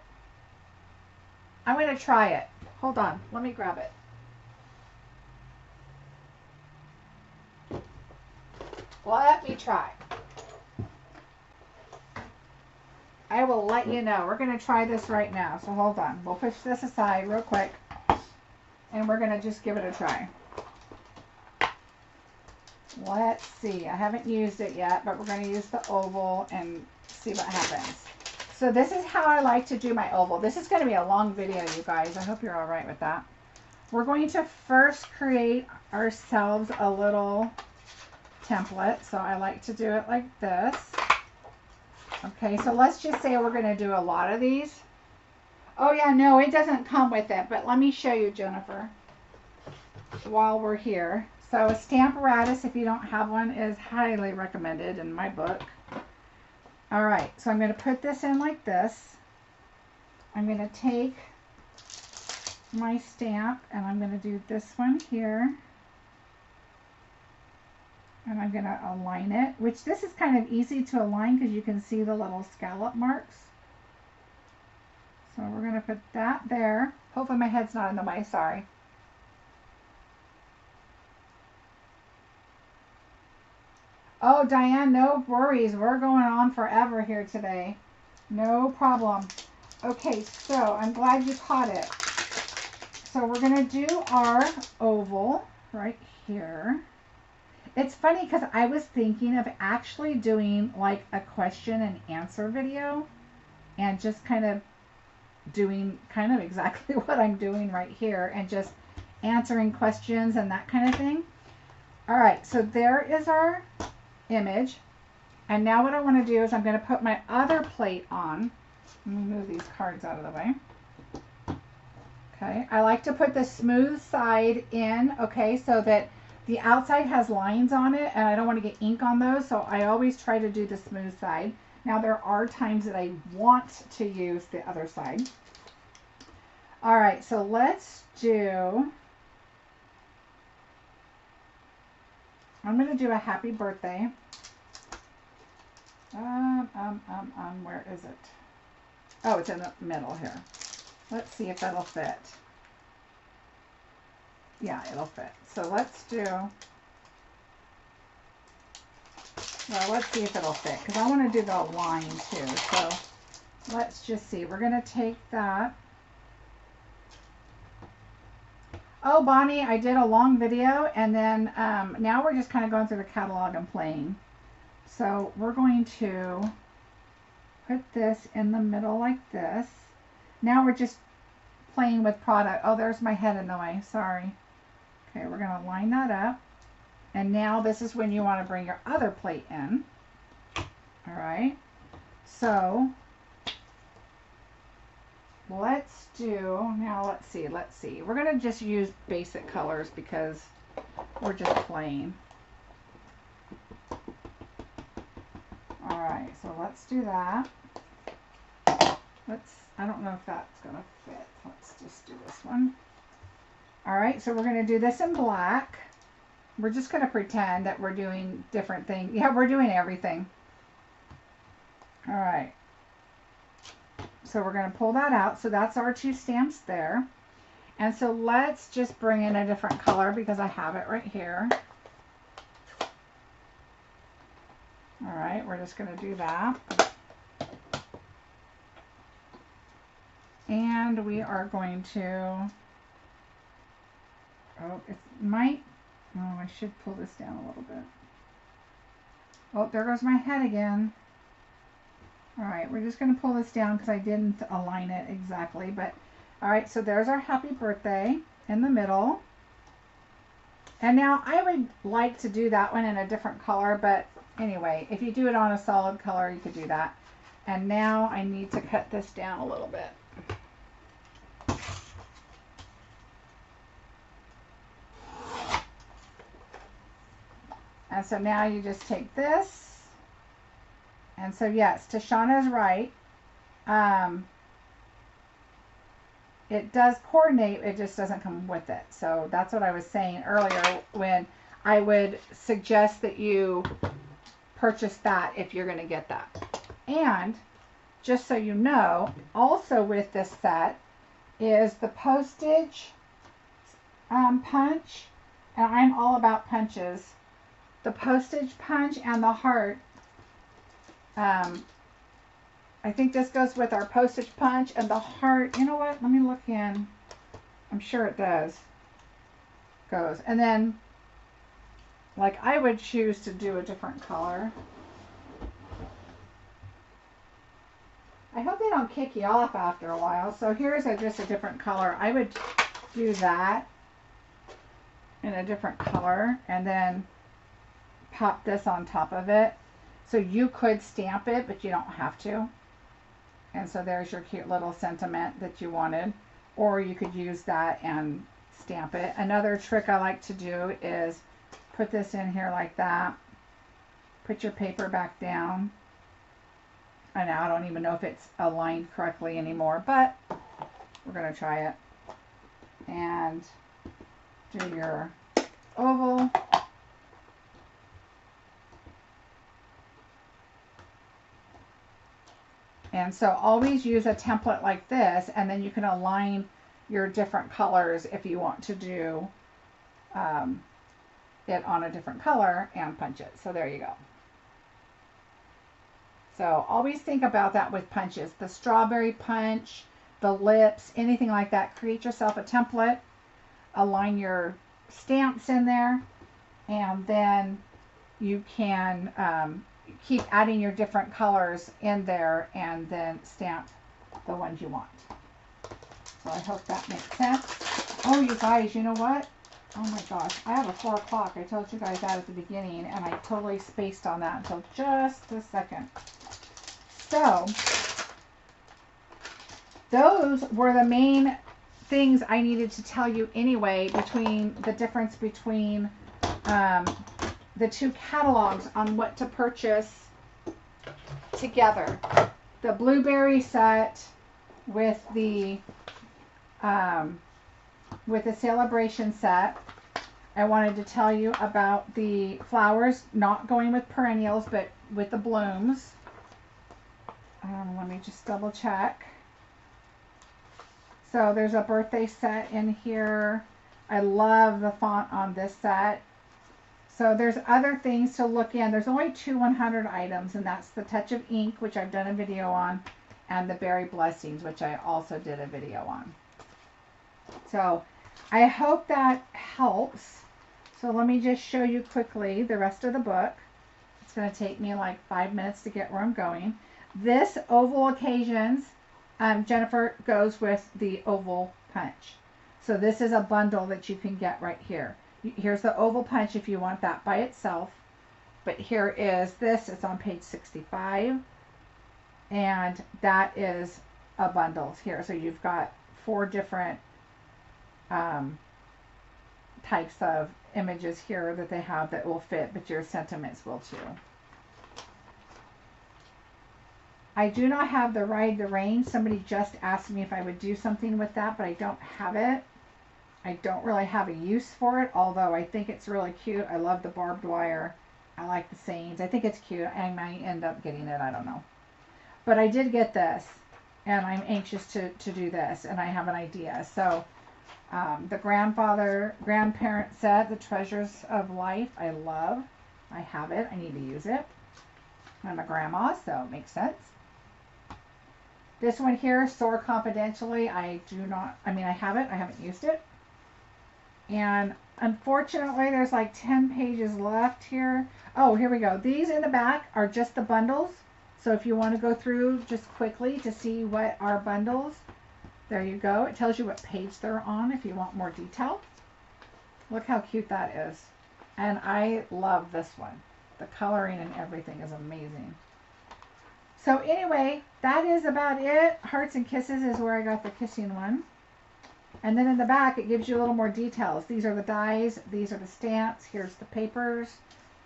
I'm going to try it. Hold on. Let me grab it. Let me try. I will let you know. We're going to try this right now. So hold on. We'll push this aside real quick. And we're going to just give it a try. Let's see. I haven't used it yet, but we're going to use the oval and see what happens. So this is how I like to do my oval. This is going to be a long video, you guys. I hope you're all right with that. We're going to first create ourselves a little template. So I like to do it like this. Okay, so let's just say we're going to do a lot of these. Oh yeah, no, it doesn't come with it, but let me show you, Jennifer, while we're here. So a Stamparatus, if you don't have one, is highly recommended in my book. All right, so I'm going to put this in like this. I'm going to take my stamp and I'm going to do this one here. And I'm going to align it, which this is kind of easy to align because you can see the little scallop marks. So we're going to put that there. Hopefully my head's not in the way, sorry. Oh, Diane, no worries. We're going on forever here today. No problem. Okay, so I'm glad you caught it. So we're going to do our oval right here. It's funny because I was thinking of actually doing like a question and answer video and just kind of doing kind of exactly what I'm doing right here and just answering questions and that kind of thing. All right, so there is our image. And now what I want to do is I'm going to put my other plate on. Let me move these cards out of the way. Okay, I like to put the smooth side in, okay, so that the outside has lines on it and I don't want to get ink on those, so I always try to do the smooth side. Now there are times that I want to use the other side. All right, so let's do, I'm going to do a happy birthday. Where is it? Oh, it's in the middle here. Let's see if that'll fit. Yeah, it'll fit. So let's do, well, let's see if it'll fit, because I want to do the line too. So let's just see. We're going to take that. Oh, Bonnie, I did a long video, and then now we're just kind of going through the catalog and playing. So we're going to put this in the middle like this. Now we're just playing with product. Oh, there's my head in the way. Sorry. Okay, we're going to line that up. And now this is when you want to bring your other plate in. All right. So let's do, now let's see. We're going to just use basic colors because we're just playing. All right, so let's do that. I don't know if that's going to fit. Let's just do this one. All right, so we're going to do this in black. We're just going to pretend that we're doing different things. Yeah, we're doing everything. All right. So we're going to pull that out. So that's our 2 stamps there. And so let's just bring in a different color because I have it right here. All right, we're just going to do that. And we are going to, oh, it might, oh, I should pull this down a little bit. Oh, there goes my head again. All right, we're just going to pull this down because I didn't align it exactly. But, all right, so there's our happy birthday in the middle. And now I would like to do that one in a different color, but anyway, if you do it on a solid color, you could do that. And now I need to cut this down a little bit. And so now you just take this. And so yes, Tashana's right. It does coordinate, it just doesn't come with it. So that's what I was saying earlier when I would suggest that you purchase that if you're going to get that. And just so you know, also with this set is the postage punch. And I'm all about punches. The postage punch and the heart. I think this goes with our postage punch and the heart. You know what? Let me look in. I'm sure it does. Goes. And then, like, I would choose to do a different color. I hope they don't kick you off after a while. So here's just a different color. I would do that in a different color and then pop this on top of it. So you could stamp it, but you don't have to. And so there's your cute little sentiment that you wanted. Or you could use that and stamp it. Another trick I like to do is put this in here like that. Put your paper back down. And now I don't even know if it's aligned correctly anymore, but we're going to try it. And do your oval. And so always use a template like this, and then you can align your different colors if you want to do it on a different color and punch it. So there you go. So always think about that with punches. The strawberry punch, the lips, anything like that. Create yourself a template, align your stamps in there, and then you can keep adding your different colors in there and then stamp the ones you want. So I hope that makes sense. Oh, you guys, you know what? Oh my gosh, I have a 4 o'clock. I told you guys that at the beginning, and I totally spaced on that until just a second. So, those were the main things I needed to tell you anyway, between the difference between the 2 catalogs on what to purchase together. The blueberry set with the Sale-a-bration set. I wanted to tell you about the flowers, not going with perennials, but with the blooms. Let me just double check. So there's a birthday set in here. I love the font on this set. So there's other things to look in. There's only 2 100 items, and that's the Touch of Ink, which I've done a video on, and the Berry Blessings, which I also did a video on. So I hope that helps. So let me just show you quickly the rest of the book. It's going to take me like 5 minutes to get where I'm going. This Oval Occasions, Jennifer, goes with the oval punch. So this is a bundle that you can get right here. Here's the oval punch if you want that by itself. But here is this. It's on page 65. And that is a bundle here. So you've got 4 different types of images here that they have that will fit, but your sentiments will too. I do not have the Ride the Rain. Somebody just asked me if I would do something with that, but I don't have it. I don't really have a use for it, although I think it's really cute. I love the barbed wire. I like the sayings. I think it's cute. I might end up getting it. I don't know. But I did get this, and I'm anxious to do this, and I have an idea. So the grandparent set, The Treasures of Life, I love. I have it. I need to use it. I'm a grandma, so it makes sense. This one here, Soar Confidentially, I have it. I haven't used it. And unfortunately, there's like 10 pages left here. Oh, here we go. These in the back are just the bundles. So if you want to go through just quickly to see what are bundles, there you go. It tells you what page they're on if you want more detail. Look how cute that is. And I love this one. The coloring and everything is amazing. So anyway, that is about it. Hearts and Kisses is where I got the kissing one. And then in the back, it gives you a little more details. These are the dies. These are the stamps. Here's the papers.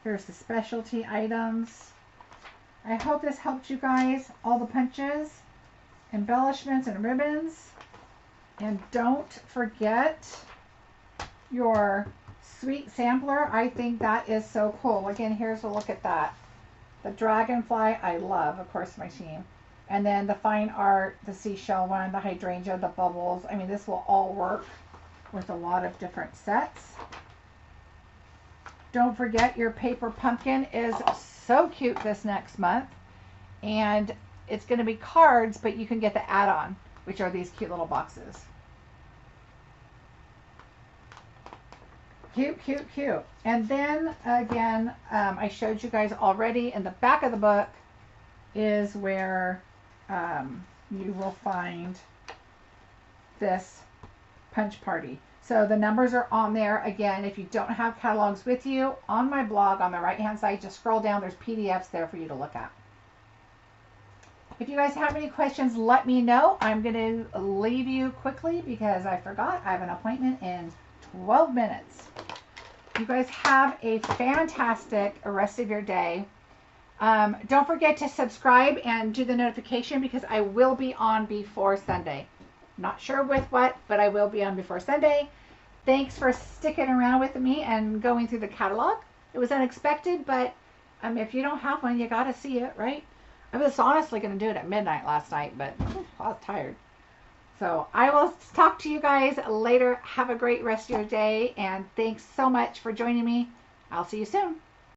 Here's the specialty items. I hope this helped you guys. All the punches, embellishments, and ribbons. And don't forget your sweet sampler. I think that is so cool. Again, here's a look at that. The dragonfly, I love, of course, my team. And then the fine art, the seashell one, the hydrangea, the bubbles. I mean, this will all work with a lot of different sets. Don't forget your paper pumpkin is so cute this next month. And it's going to be cards, but you can get the add-on, which are these cute little boxes. Cute, cute, cute. And then, again, I showed you guys already, in the back of the book is where you will find this punch party. So the numbers are on there. Again, if you don't have catalogs with you, on my blog on the right hand side, just scroll down. There's PDFs there for you to look at. If you guys have any questions, let me know. I'm going to leave you quickly because I forgot I have an appointment in 12 minutes. You guys have a fantastic rest of your day. Don't forget to subscribe and do the notification because I will be on before Sunday. Not sure with what, but I will be on before Sunday. Thanks for sticking around with me and going through the catalog. It was unexpected, but if you don't have one, you got to see it, right? I was honestly going to do it at midnight last night, but I was tired. So I will talk to you guys later. Have a great rest of your day, and thanks so much for joining me. I'll see you soon.